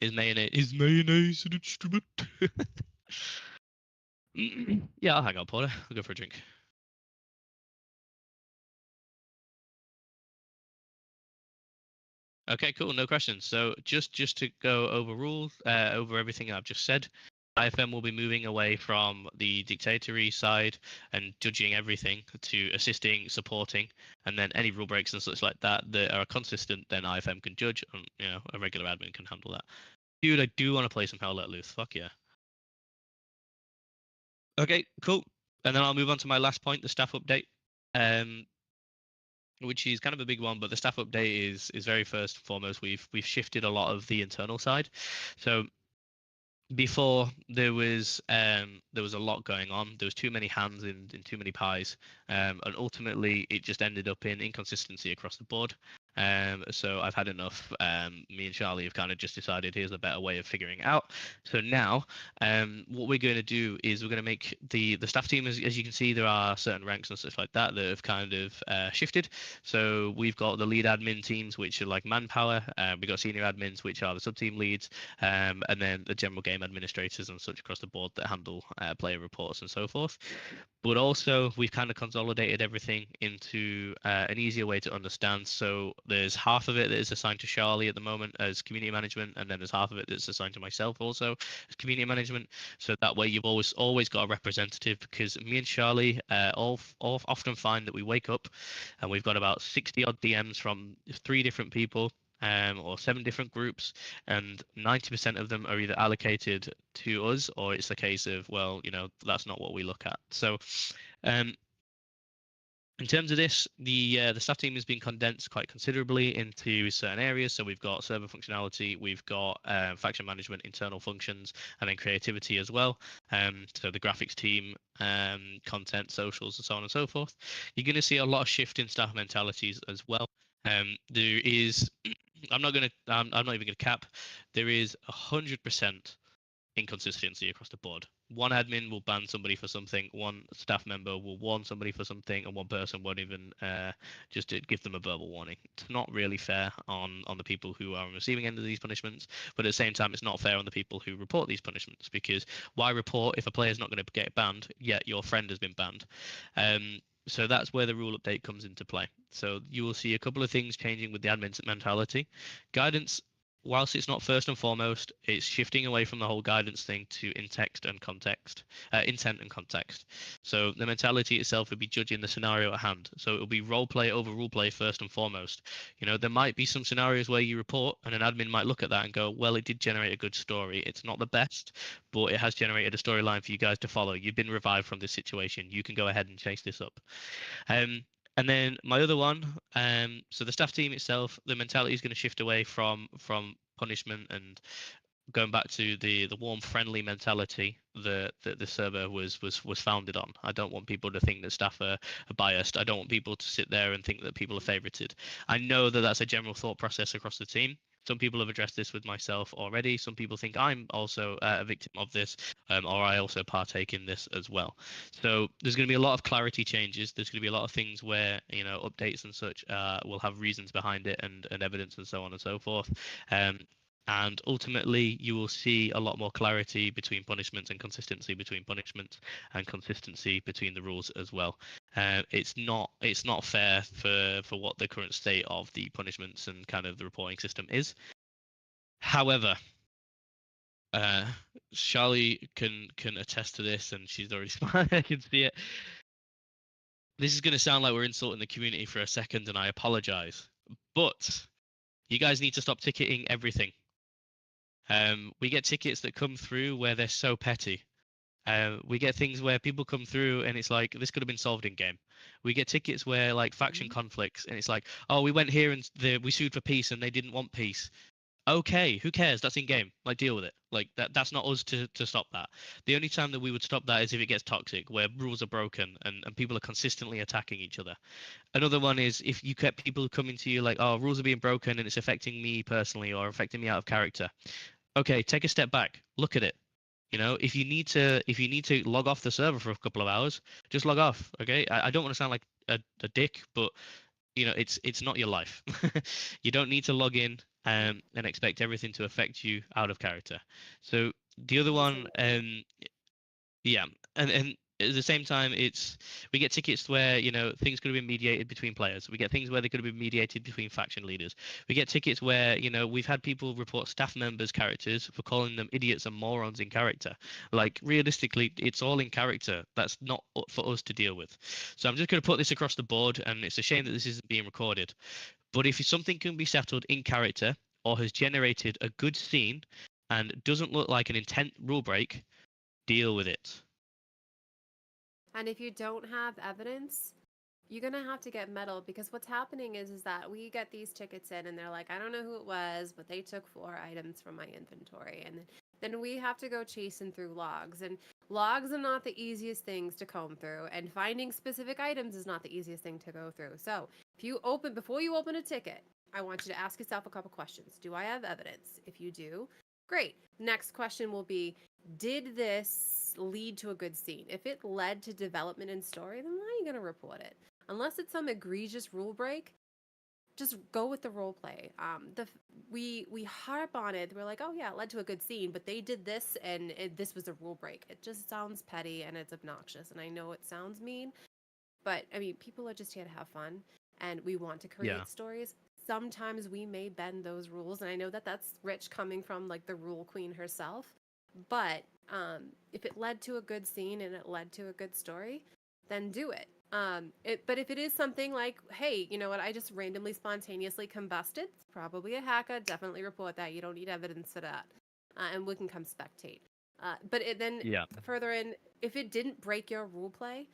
A: Is mayonnaise an instrument? Yeah, I'll hang out, Porter. I'll go for a drink. Okay, cool. No questions. So just to go over rules, over everything I've just said, IFM will be moving away from the dictatorial side and judging everything to assisting, supporting, and then any rule breaks and such like that that are consistent, then IFM can judge, and a regular admin can handle that. Dude, I do want to play some Hell Let Loose. Fuck yeah. Okay, cool. And then I'll move on to my last point, the staff update. Which is kind of a big one, but the staff update is very first and foremost. We've shifted a lot of the internal side. So before there was a lot going on. There was too many hands in too many pies, and ultimately it just ended up in inconsistency across the board. So I've had enough. Me and Charlie have kind of just decided here's a better way of figuring it out. So now, what we're going to do is we're going to make the staff team, as you can see, there are certain ranks and stuff like that that have kind of shifted. So we've got the lead admin teams, which are like manpower. We've got senior admins, which are the sub team leads, and then the general game administrators and such across the board that handle player reports and so forth. But also we've kind of consolidated everything into an easier way to understand. So there's half of it that is assigned to Charlie at the moment as community management, and then there's half of it that's assigned to myself also as community management. So that way you've always got a representative, because me and Charlie all often find that we wake up and we've got about 60 odd DMs from 3 different people, or 7 different groups, and 90% of them are either allocated to us, or it's a case of, well, that's not what we look at. So in terms of this, the staff team has been condensed quite considerably into certain areas. So we've got server functionality, we've got faction management, internal functions, and then creativity as well. So the graphics team, content, socials, and so on and so forth. You're going to see a lot of shift in staff mentalities as well. There is, I'm not even going to cap. There is 100% inconsistency across the board. One admin will ban somebody for something, one staff member will warn somebody for something, and one person won't even just give them a verbal warning. It's not really fair on the people who are on the receiving end of these punishments, but at the same time, it's not fair on the people who report these punishments, because why report if a player is not going to get banned, yet your friend has been banned? So that's where the rule update comes into play. So you will see a couple of things changing with the admin mentality. Guidance whilst it's not first and foremost, it's shifting away from the whole guidance thing to intent and context. So the mentality itself would be judging the scenario at hand. So it will be role play over rule play first and foremost. There might be some scenarios where you report and an admin might look at that and go, well, it did generate a good story. It's not the best, but it has generated a storyline for you guys to follow. You've been revived from this situation. You can go ahead and chase this up. And then my other one, so the staff team itself, the mentality is going to shift away from punishment and going back to the warm, friendly mentality that the server was founded on. I don't want people to think that staff are biased. I don't want people to sit there and think that people are favorited. I know that that's a general thought process across the team. Some people have addressed this with myself already. Some people think I'm also a victim of this, or I also partake in this as well. So there's going to be a lot of clarity changes. There's going to be a lot of things where updates and such will have reasons behind it and evidence and so on and so forth. And ultimately, you will see a lot more clarity between punishments and consistency between punishments and consistency between the rules as well. It's not fair for what the current state of the punishments and kind of the reporting system is. However, Charlie can attest to this, and she's already smiling. I can see it. This is going to sound like we're insulting the community for a second, and I apologize. But you guys need to stop ticketing everything. We get tickets that come through where they're so petty. We get things where people come through and it's like, this could have been solved in game. We get tickets where like faction conflicts and it's like, oh, we went here and we sued for peace and they didn't want peace. Okay, who cares? That's in game. Like, deal with it. Like that's not us to stop that. The only time that we would stop that is if it gets toxic, where rules are broken and people are consistently attacking each other. Another one is if you get people coming to you like, oh, rules are being broken and it's affecting me personally or affecting me out of character. Okay, take a step back. Look at it. If you need to log off the server for a couple of hours, just log off. Okay, I don't want to sound like a dick, but it's not your life. You don't need to log in and expect everything to affect you out of character. So the other one, yeah, and at the same time, we get tickets where things could have been mediated between players. We get things where they could have been mediated between faction leaders. We get tickets where we've had people report staff members' characters for calling them idiots and morons in character. Like realistically, it's all in character. That's not for us to deal with. So I'm just going to put this across the board, and it's a shame that this isn't being recorded. But if something can be settled in character or has generated a good scene and doesn't look like an intent rule break, deal with it.
C: And if you don't have evidence, you're going to have to get metal, because what's happening is that we get these tickets in and they're like, I don't know who it was, but they took 4 items from my inventory. And then we have to go chasing through logs. And logs are not the easiest things to comb through. And finding specific items is not the easiest thing to go through. So before you open a ticket, I want you to ask yourself a couple questions. Do I have evidence? If you do, great. Next question will be, did this lead to a good scene? If it led to development and story, then why are you going to report it? Unless it's some egregious rule break, just go with the role play. We harp on it. We're like, oh yeah, it led to a good scene, but they did this and this was a rule break. It just sounds petty and it's obnoxious. And I know it sounds mean, but I mean, people are just here to have fun, and we want to create stories. Sometimes we may bend those rules, and I know that that's Rich coming from like the rule queen herself. But if it led to a good scene and it led to a good story, then do it. But if it is something like, hey, you know what, I just randomly spontaneously combusted, it's probably a hacker. Definitely report that. You don't need evidence for that. And we can come spectate. But further in, if it didn't break your rule play,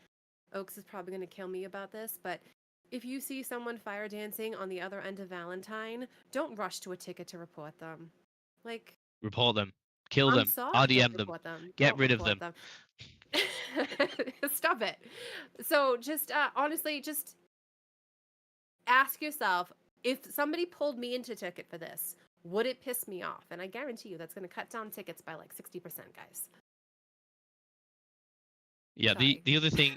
C: Oaks is probably going to kill me about this, but if you see someone fire dancing on the other end of Valentine, don't rush to a ticket to report them. Like,
A: report them. Kill them. RDM them. Get rid of them.
C: Stop it. So just honestly, just ask yourself, if somebody pulled me into ticket for this, would it piss me off? And I guarantee you that's going to cut down tickets by like 60%, guys.
A: Yeah, the other thing,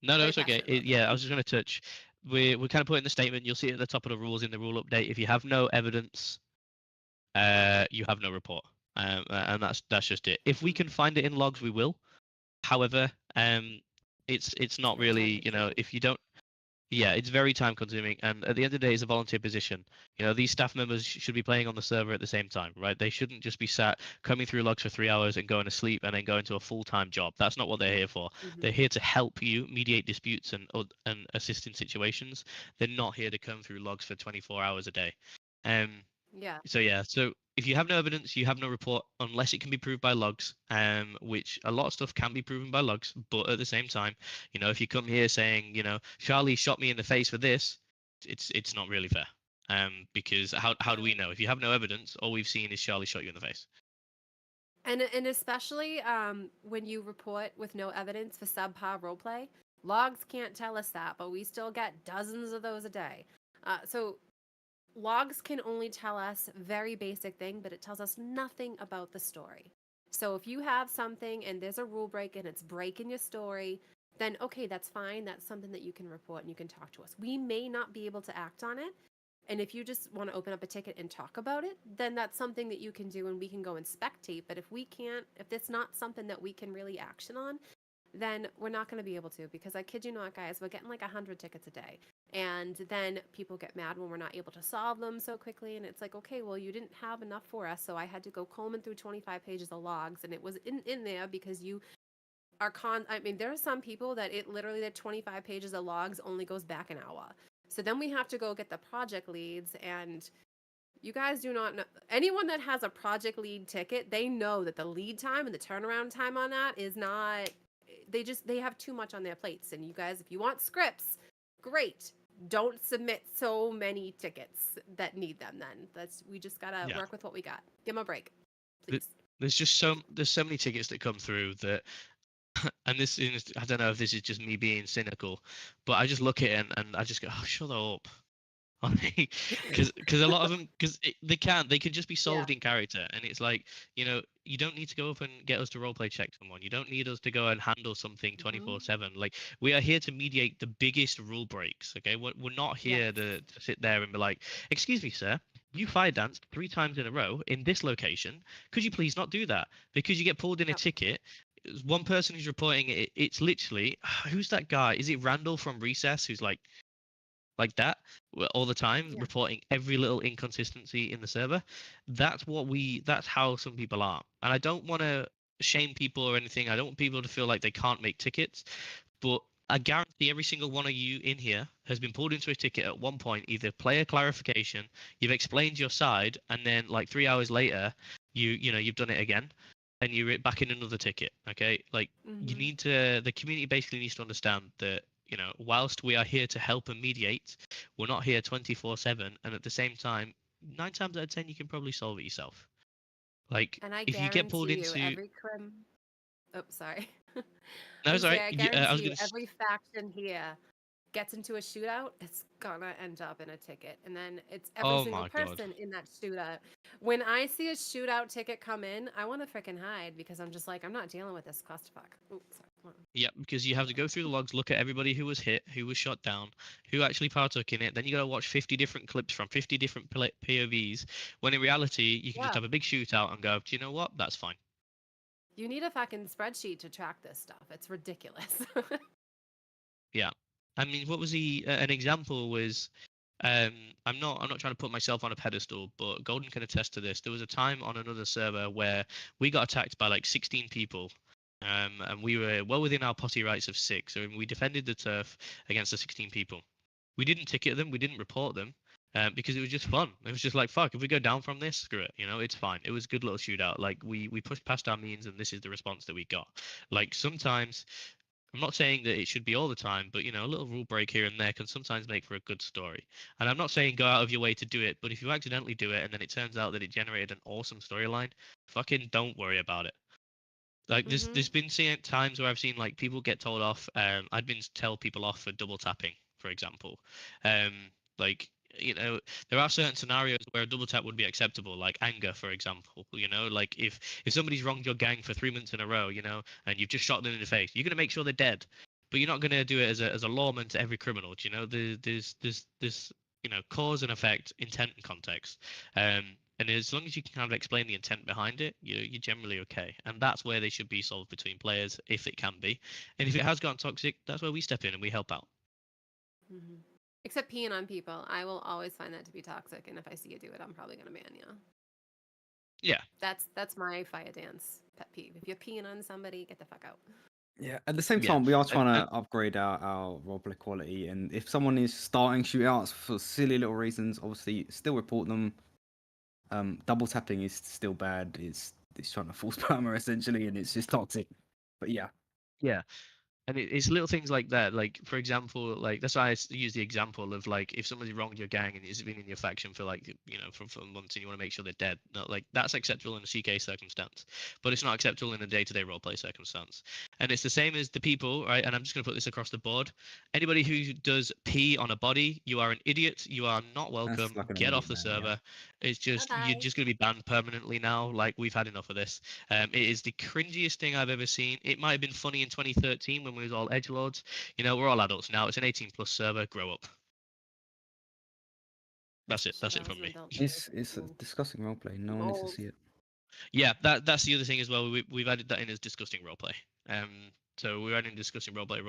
A: no, it's okay. I was just going to touch. We're kind of putting the statement. You'll see it at the top of the rules in the rule update. If you have no evidence, you have no report. And that's just it. If we can find it in logs, we will. However, it's not really, if you don't, Yeah, it's very time consuming, and at the end of the day, it's a volunteer position. You know, these staff members should be playing on the server at the same time, right? They shouldn't just be sat coming through logs for 3 hours and going to sleep and then going to a full-time job. That's not what they're here for. They're
C: Mm-hmm.
A: here to help you mediate disputes and assist in situations. They're not here to come through logs for 24 hours a day.
C: Yeah.
A: So yeah, so if you have no evidence, you have no report unless it can be proved by logs, which a lot of stuff can be proven by logs, but at the same time, you know, if you come here saying, you know, Charlie shot me in the face for this, it's not really fair. Because how do we know? If you have no evidence, all we've seen is Charlie shot you in the face.
C: And especially when you report with no evidence for subpar roleplay, logs can't tell us that, but we still get dozens of those a day. So logs can only tell us very basic thing, but it tells us nothing about the story. So if you have something and there's a rule break and it's breaking your story, then okay, that's fine. That's something that you can report and you can talk to us. We may not be able to act on it. And if you just want to open up a ticket and talk about it, then that's something that you can do and we can go and spectate. But if we can't, if it's not something that we can really action on, then we're not going to be able to, because I kid you not, guys, we're getting like 100 tickets a day. And then people get mad when we're not able to solve them so quickly. And it's like, okay, well, you didn't have enough for us. So I had to go combing through 25 pages of logs. And it was in there because you are I mean, there are some people that it literally, the 25 pages of logs only goes back an hour. So then we have to go get the project leads, and you guys do not know. Anyone that has a project lead ticket, they know that the lead time and the turnaround time on that is not, they have too much on their plates. And you guys, if you want scripts, great. Don't submit so many tickets that need them then. We just gotta
A: Yeah.
C: work with what we got. Give them a break,
A: Th-
C: please.
A: There's so many tickets that come through that and this is, I don't know if this is just me being cynical, but I just look at it and I just go, oh, shut up. Because a lot of them, they can just be solved in character, and it's like, you know, you don't need to go up and get us to roleplay check someone. You don't need us to go and handle something 24/7. Like, we are here to mediate the biggest rule breaks. Okay, we're not here to sit there and be like, excuse me, sir, you fire danced 3 times in a row in this location. Could you please not do that? Because you get pulled in a ticket. One person who's reporting it, it's literally, who's that guy? Is it Randall from Recess, who's like that all the time, reporting every little inconsistency in the server? That's how some people are. And I don't want to shame people or anything. I don't want people to feel like they can't make tickets, but I guarantee every single one of you in here has been pulled into a ticket at one point, either player clarification, you've explained your side, and then like 3 hours later, you've done it again, and you're back in another ticket. Okay, like, you need to, the community basically needs to understand that, you know, whilst we are here to help and mediate, we're not here 24/7, and at the same time, 9 times out of 10, you can probably solve it yourself. Like,
C: And I
A: if you get pulled
C: guarantee you,
A: into,
C: every crim. Oh, sorry.
A: no,
C: I'm
A: it's all right.
C: saying, I
A: I was
C: guarantee you,
A: gonna.
C: every faction here gets into a shootout, it's gonna end up in a ticket. And then it's every
A: Oh
C: single
A: my god.
C: person in that shootout. When I see a shootout ticket come in, I want to freaking hide, because I'm just like, I'm not dealing with this clusterfuck. Oh, sorry.
A: Yeah, because you have to go through the logs, look at everybody who was hit, who was shot down, who actually partook in it. Then you got to watch 50 different clips from 50 different POVs. When in reality, you can just
C: Yeah.
A: have a big shootout and go, do you know what? That's fine.
C: You need a fucking spreadsheet to track this stuff. It's ridiculous.
A: Yeah. I mean, what was an example was, I'm not trying to put myself on a pedestal, but Golden can attest to this. There was a time on another server where we got attacked by like 16 people. And we were well within our potty rights of 6. So we defended the turf against the 16 people. We didn't ticket them. We didn't report them. Because it was just fun. It was just like, fuck, if we go down from this, screw it. You know, it's fine. It was a good little shootout. Like, we pushed past our means, and this is the response that we got. Like, sometimes, I'm not saying that it should be all the time, but, you know, a little rule break here and there can sometimes make for a good story. And I'm not saying go out of your way to do it, but if you accidentally do it and then it turns out that it generated an awesome storyline, fucking don't worry about it. Like, there's been times where I've seen like people get told off. I'd been tell people off for double tapping, for example. Like, you know, there are certain scenarios where a double tap would be acceptable, like anger, for example. You know, like if somebody's wronged your gang for 3 months in a row, you know, and you've just shot them in the face, you're gonna make sure they're dead, but you're not gonna do it as a lawman to every criminal. Do you know, there's you know, cause and effect, intent and context. And as long as you can kind of explain the intent behind it, you're generally okay. And that's where they should be solved between players, if it can be. And if it has gone toxic, that's where we step in and we help out.
C: Hmm. Except peeing on people, I will always find that to be toxic, and if I see you do it, I'm probably gonna ban you.
A: Yeah.
C: That's my fire dance pet peeve. If you're peeing on somebody, get the fuck out.
B: Yeah. At the same
A: Yeah.
B: time, we are
A: And,
B: trying to upgrade our roleplay quality, and if someone is starting shootouts for silly little reasons, obviously still report them. Double tapping is still bad. It's trying to force perma essentially, and it's just toxic. But yeah.
A: yeah. And it's little things like that. Like, for example, like that's why I use the example of like if somebody's wronged your gang and it's been in your faction for like for months and you want to make sure they're dead. No, like that's acceptable in a CK circumstance, but it's not acceptable in a day-to-day roleplay circumstance. And it's the same as the people, right? And I'm just gonna put this across the board. Anybody who does pee on a body, you are an idiot. You are not
B: That's
A: welcome.
B: like an
A: Get off
B: immediate
A: the
B: ban, yeah.
A: server. It's just you're
C: Bye-bye.
A: just gonna be banned permanently now. Like we've had enough of this. It is the cringiest thing I've ever seen. It might have been funny in 2013 when we was all edgelords. We're all adults now. It's an 18+ server. Grow up. That's it.
C: Shit,
A: That's
C: I
A: it
C: was
A: from
C: an
A: me.
C: adult.
B: It's a disgusting roleplay. No
C: I'm
B: one needs to
C: old.
B: see it.
A: Yeah, that's the other thing as well. We've added that in as disgusting roleplay. So we're adding disgusting roleplay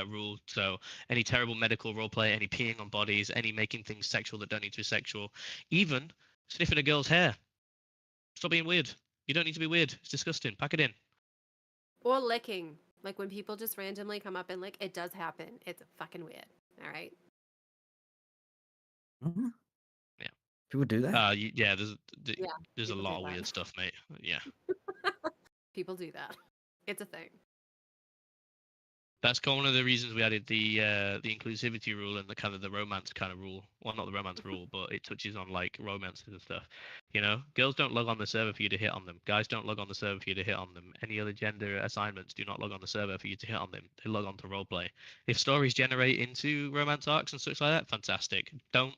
A: rule. So any terrible medical roleplay, any peeing on bodies, any making things sexual that don't need to be sexual, even sniffing a girl's hair. Stop being weird. You don't need to be weird. It's disgusting. Pack it in.
C: Or licking. Like when people just randomly come up and lick, it does happen. It's fucking weird. All right.
B: Mhm.
A: Yeah.
B: People do that.
A: Yeah.
C: Yeah.
A: There's a
C: People do
A: lot of
C: that.
A: weird stuff, mate. Yeah.
C: People do that. It's a thing.
A: That's one of the reasons we added the inclusivity rule and the kind of the romance kind of rule. Well, not the romance rule, but it touches on like romances and stuff. Girls don't log on the server for you to hit on them. Guys don't log on the server for you to hit on them. Any other gender assignments do not log on the server for you to hit on them. They log on to roleplay. If stories generate into romance arcs and such like that, fantastic. Don't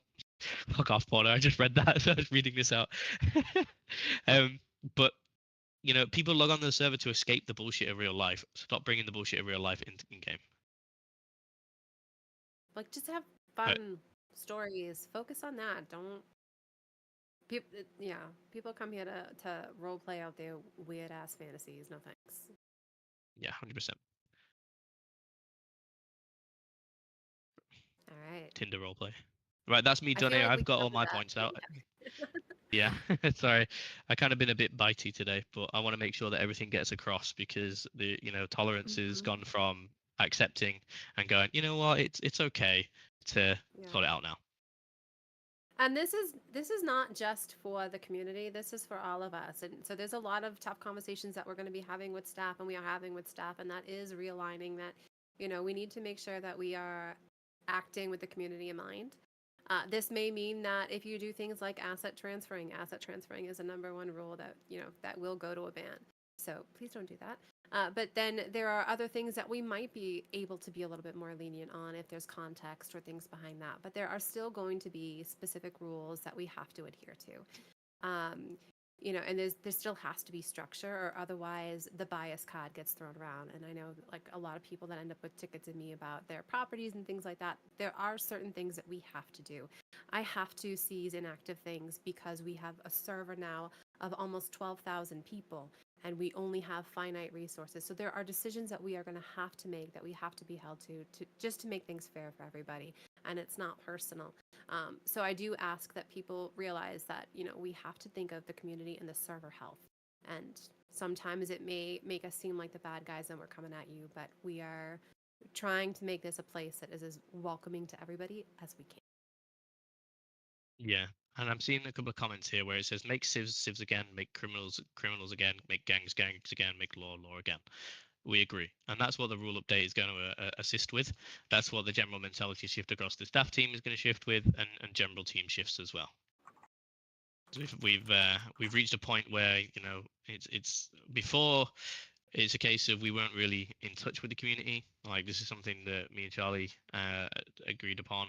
A: fuck off, Porter. I just read that, so I was reading this out. But people log on the server to escape the bullshit of real life. Stop bringing the bullshit of real life into in game.
C: Like just have fun stories. Focus on that. Don't people yeah, people come here to role play out their weird ass fantasies. No thanks.
A: Yeah, 100%.
C: All right.
A: Tinder roleplay. Right, that's me
C: I
A: done
C: feel
A: here.
C: like we
A: I've got all
C: covered
A: my
C: that.
A: points out. Yeah, sorry. I kind of been a bit bitey today, but I want to make sure that everything gets across because the tolerance has
C: Mhm.
A: gone from accepting and going, you know what, it's okay to
C: Yeah.
A: sort it out now.
C: And this is not just for the community. This is for all of us. And so there's a lot of tough conversations that we're going to be having with staff, and we are having with staff, and that is realigning that we need to make sure that we are acting with the community in mind. This may mean that if you do things like asset transferring is a number one rule that that will go to a ban. So please don't do that. But then there are other things that we might be able to be a little bit more lenient on if there's context or things behind that. But there are still going to be specific rules that we have to adhere to. And there still has to be structure, or otherwise the bias card gets thrown around. And I know like a lot of people that end up with tickets in me about their properties and things like that. There are certain things that we have to do. I have to seize inactive things because we have a server now of almost 12,000 people, and we only have finite resources. So there are decisions that we are going to have to make, that we have to be held to just to make things fair for everybody. And it's not personal. So I do ask that people realize that we have to think of the community and the server health. And sometimes it may make us seem like the bad guys and we're coming at you, but we are trying to make this a place that is as welcoming to everybody as we can.
A: Yeah. And I'm seeing a couple of comments here where it says make civs again, make criminals again, make gangs again, make law again. We agree. And that's what the rule update is going to assist with. That's what the general mentality shift across the staff team is going to shift with, and general team shifts as well. So we've reached a point where it's before it's a case of we weren't really in touch with the community. Like this is something that me and Charlie agreed upon.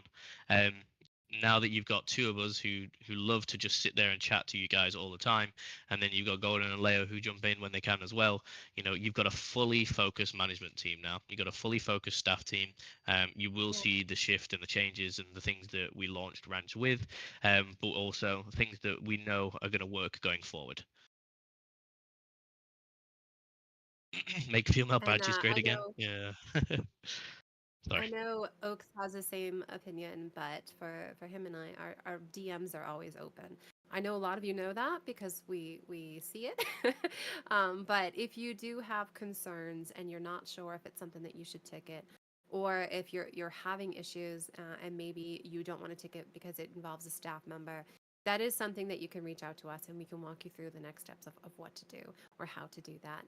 A: Now that you've got two of us who love to just sit there and chat to you guys all the time, and then you've got Golden and Leo who jump in when they can as well. You've got a fully focused management team now. You've got a fully focused staff team. You will see the shift and the changes and the things that we launched Ranch with, but also things that we know are going to work going forward. Make female
C: And
A: badges great
C: I
A: again.
C: know
A: Yeah.
C: I
A: Sorry.
C: know Oaks has the same opinion, but for him and I, our DMs are always open. I know a lot of you know that because we see it. But if you do have concerns and you're not sure if it's something that you should ticket, or if you're having issues and maybe you don't want to ticket because it involves a staff member, that is something that you can reach out to us and we can walk you through the next steps of what to do or how to do that.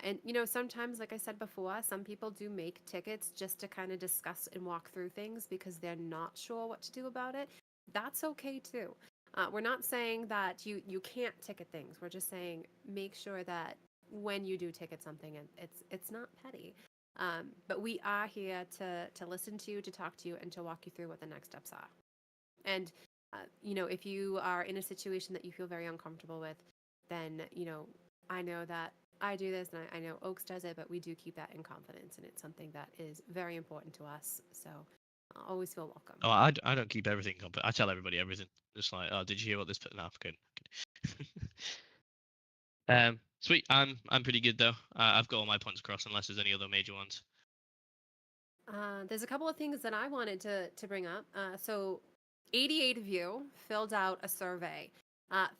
C: And sometimes, like I said before, some people do make tickets just to kind of discuss and walk through things because they're not sure what to do about it. That's okay too. We're not saying that you can't ticket things. We're just saying make sure that when you do ticket something, it's not petty. But we are here to listen to you, to talk to you, and to walk you through what the next steps are. And if you are in a situation that you feel very uncomfortable with, then I know that I do this, and I know Oaks does it, but we do keep that in confidence, and it's something that is very important to us. So always feel welcome.
A: Oh, I don't keep everything comp. I tell everybody everything. Just like, oh, did you hear what this? No, good. Sweet. I'm pretty good though. I've got all my points across, unless there's any other major ones.
C: There's a couple of things that I wanted to bring up. So 88 of you filled out a survey.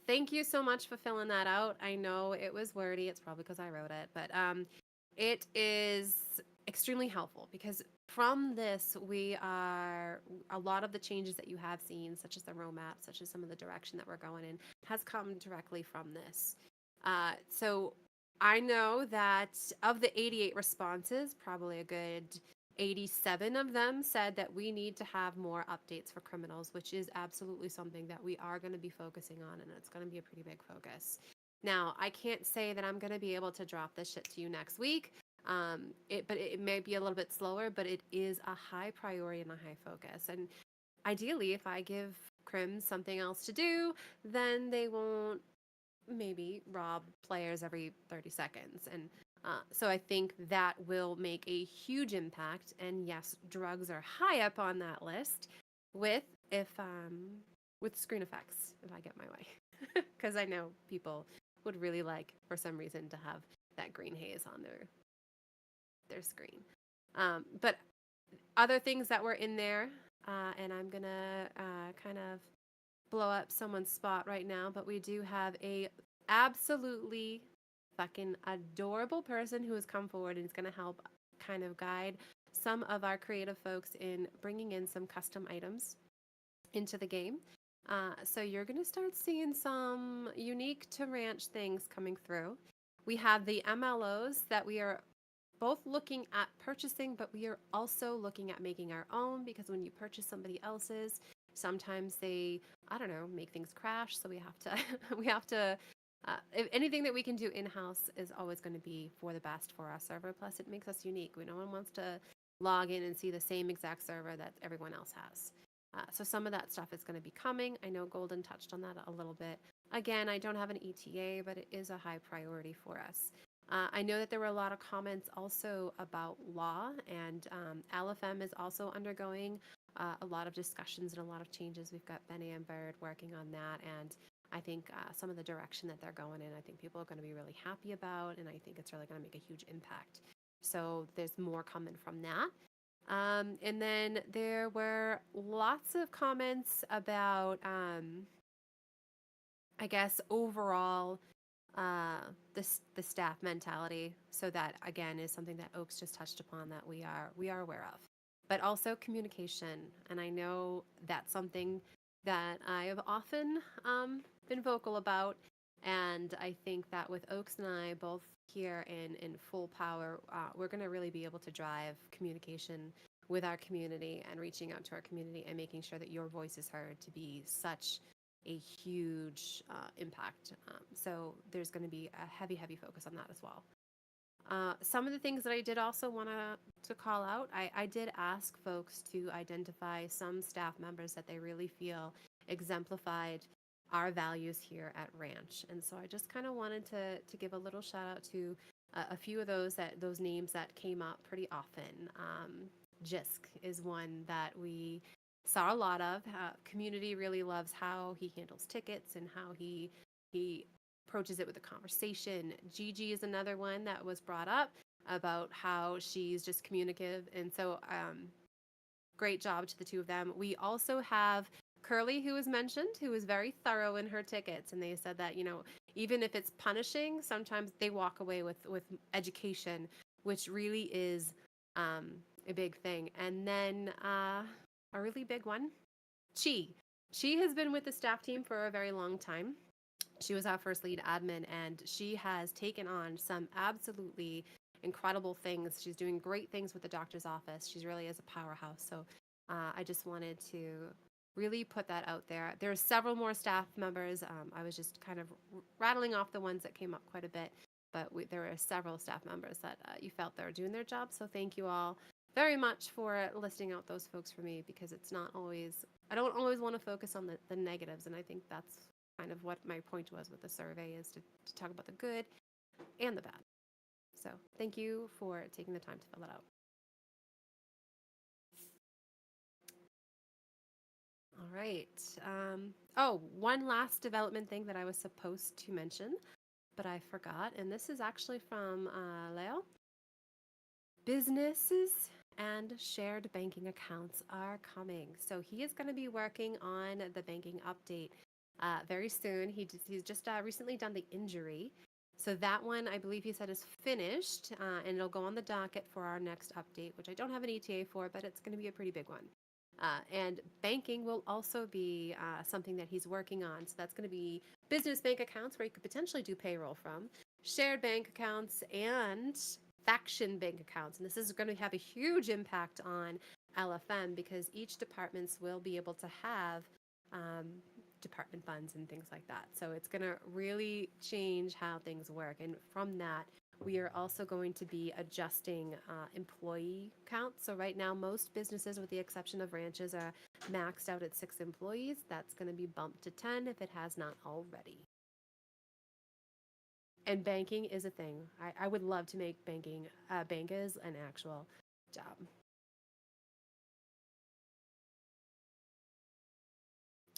C: Thank you so much for filling that out. I know it was wordy. It's probably because I wrote it, but it is extremely helpful because from this, a lot of the changes that you have seen, such as the roadmap, such as some of the direction that we're going in, has come directly from this. So I know that of the 88 responses, probably a good 87 of them said that we need to have more updates for criminals, which is absolutely something that we are going to be focusing on, and it's going to be a pretty big focus. Now, I can't say that I'm going to be able to drop this shit to you next week, but it may be a little bit slower, but it is a high priority and a high focus. And ideally, if I give Crims something else to do, then they won't maybe rob players every 30 seconds. And so I think that will make a huge impact. And yes, drugs are high up on that list with screen effects, if I get my way. Because I know people would really like, for some reason, to have that green haze on their screen. But other things that were in there, and I'm going to kind of blow up someone's spot right now, but we do have a absolutely fucking adorable person who has come forward and is going to help kind of guide some of our creative folks in bringing in some custom items into the game. So you're going to start seeing some unique to ranch things coming through. We have the MLOs that we are both looking at purchasing, but we are also looking at making our own because when you purchase somebody else's, sometimes they, I don't know, make things crash. So we have to if anything that we can do in-house is always going to be for the best for our server. Plus, it makes us unique. No one wants to log in and see the same exact server that everyone else has. So some of that stuff is going to be coming. I know Golden touched on that a little bit. Again, I don't have an ETA, but it is a high priority for us. I know that there were a lot of comments also about law, and LFM is also undergoing a lot of discussions and a lot of changes. We've got Ben Ambert working on that, and I think some of the direction that they're going in, I think people are going to be really happy about, and I think it's really going to make a huge impact. So there's more coming from that. And then there were lots of comments about, I guess, overall the staff mentality. So that again is something that Oaks just touched upon that we are aware of, but also communication. And I know that's something that I have often been vocal about. And I think that with Oaks and I both here in full power, we're going to really be able to drive communication with our community and reaching out to our community and making sure that your voice is heard to be such a huge impact. So there's going to be a heavy focus on that as well. Some of the things that I did also want to call out, I did ask folks to identify some staff members that they really feel exemplified our values here at Ranch. And so I just kind of wanted to give a little shout out to a few of those names that came up pretty often. Jisk is one that we saw a lot of. Community really loves how he handles tickets and how he approaches it with a conversation. Gigi is another one that was brought up. about how she's just communicative. And so, great job to the two of them. We also have Curly, who was mentioned, who was very thorough in her tickets, and they said that even if it's punishing, sometimes they walk away with education, which really is um, a big thing. And then a really big one, Chi. Chi has been with the staff team for a very long time. She was our first lead admin, and she has taken on some absolutely incredible things. She's doing great things with the doctor's office. She's really is a powerhouse. So I just wanted to really put that out there. There's several more staff members. I was just kind of rattling off the ones that came up quite a bit, but there were several staff members that you felt they were doing their job. So thank you all very much for listing out those folks for me, because it's not always, I don't always want to focus on the negatives, and I think that's kind of what my point was with the survey, is to talk about the good and the bad. So thank you for taking the time to fill it out. All right. Oh, one last development thing that I was supposed to mention, but I forgot. And this is actually from Leo. Businesses and shared banking accounts are coming. So he is going to be working on the banking update very soon. He's just recently done the injury. So that one, I believe he said, is finished, and it'll go on the docket for our next update, which I don't have an ETA for, but it's going to be a pretty big one. And banking will also be something that he's working on. So that's going to be business bank accounts where you could potentially do payroll from, shared bank accounts, and faction bank accounts. And this is going to have a huge impact on LFM, because each departments will be able to have department funds and things like that. So it's going to really change how things work. And from that, we are also going to be adjusting employee counts. So right now, most businesses, with the exception of ranches, are maxed out at 6 employees. That's going to be bumped to 10 if it has not already. And banking is a thing. I would love to make banking, bankers an actual job.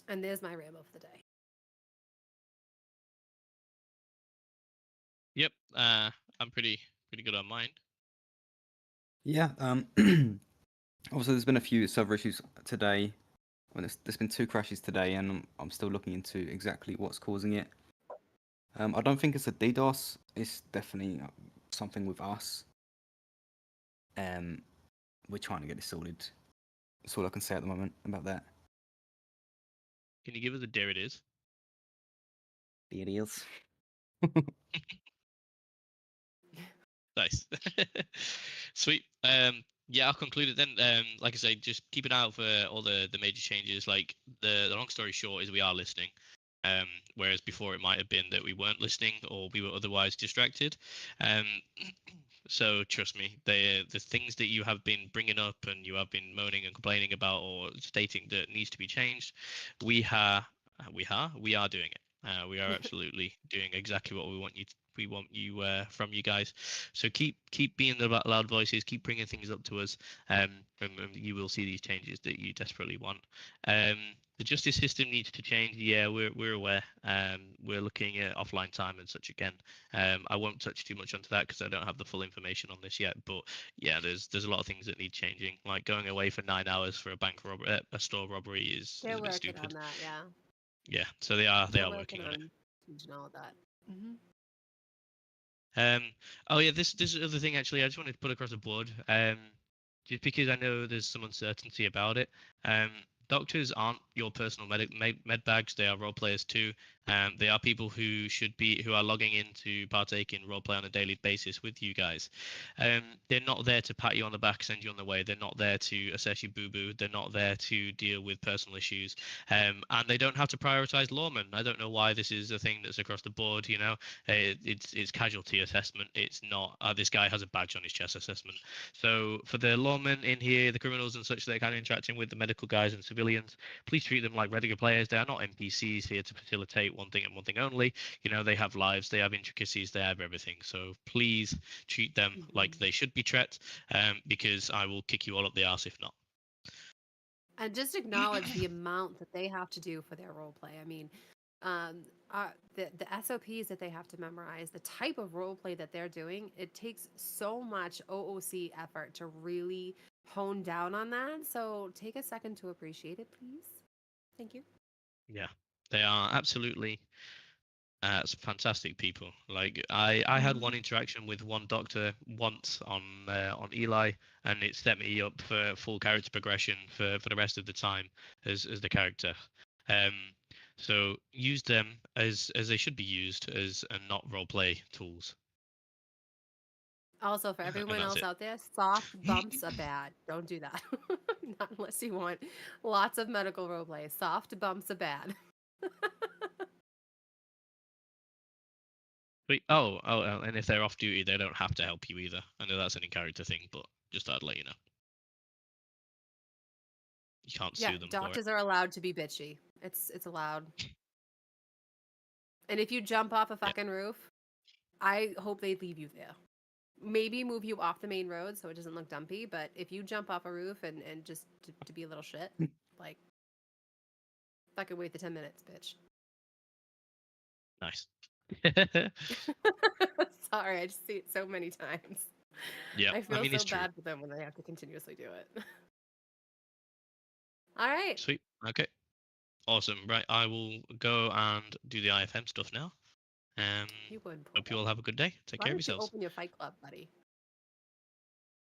C: And there's my ramble for the day.
A: Yep, I'm pretty good on mine.
B: Yeah. Also, there's been a few server issues today. Well, there's been 2 crashes today, and I'm still looking into exactly what's causing it. I don't think it's a DDoS. It's definitely something with us. We're trying to get it sorted. That's all I can say at the moment about that.
A: Can you give us a dare it is?
B: There it is.
A: Nice. Sweet. Yeah, I'll conclude it then. Like I say, just keep an eye out for all the major changes. Like the long story short is we are listening. Whereas before it might have been that we weren't listening or we were otherwise distracted. So trust me, the things that you have been bringing up and you have been moaning and complaining about or stating that needs to be changed, we are doing it. We are absolutely doing exactly what we want you from you guys. So keep being the loud voices, keep bringing things up to us, and you will see these changes that you desperately want. The justice system needs to change. Yeah, we're aware. We're looking at offline time and such again. I won't touch too much onto that because I don't have the full information on this yet. But yeah, there's a lot of things that need changing. Like going away for 9 hours for a store robbery is
C: They're
A: a bit
C: working
A: stupid.
C: on that, yeah.
A: Yeah, so they are working on it.
C: Changing all of that. Mm-hmm.
A: Oh yeah, this other thing actually, I just wanted to put across the board. Just because I know there's some uncertainty about it. Doctors aren't your personal med bags. They are role players too. They are people who are logging in to partake in role play on a daily basis with you guys. They're not there to pat you on the back, send you on the way. They're not there to assess your boo boo. They're not there to deal with personal issues. And they don't have to prioritize lawmen. I don't know why this is a thing that's across the board. It's casualty assessment. It's not this guy has a badge on his chest assessment. So for the lawmen in here, the criminals and such, they're kind of interacting with the medical guys and civilians. Please treat them like regular players. They are not NPCs here to facilitate one thing and one thing only. They have lives, they have intricacies, they have everything. So please treat them like they should be treated, because I will kick you all up the arse if not.
C: And just acknowledge the amount that they have to do for their role play. I mean, The SOPs that they have to memorize, the type of role play that they're doing, it takes so much OOC effort to really hone down on that. So take a second to appreciate it, please. Thank you.
A: Yeah, they are absolutely some fantastic people. Like I had one interaction with one doctor once on Eli, and it set me up for full character progression for the rest of the time as the character. Um, so use them as they should be used as and not role play tools.
C: Also, for
A: And
C: everyone
A: that's
C: else
A: it.
C: out there, soft bumps are bad. Don't do that. Not unless you want lots of medical role play. Soft bumps are bad.
A: And if they're off duty, they don't have to help you either. I know that's an in character thing, but just thought I'd let you know. You can't
C: Yeah,
A: sue them for it.
C: doctors are allowed to be bitchy. It's allowed. And if you jump off a
A: Yeah.
C: fucking roof, I hope they leave you there. Maybe move you off the main road so it doesn't look dumpy, but if you jump off a roof and just to be a little shit, like fucking wait the 10 minutes, bitch.
A: Nice.
C: Sorry, I just see it so many times.
A: Yeah,
C: I feel
A: mean,
C: so
A: it's true.
C: bad for them when they have to continuously do it. All right.
A: Sweet. Okay. Awesome. Right, I will go and do the IFM stuff now.
C: You would.
A: Hope you all have a good day. Take
C: Why
A: care of
C: don't you
A: yourselves.
C: open your fight club, buddy?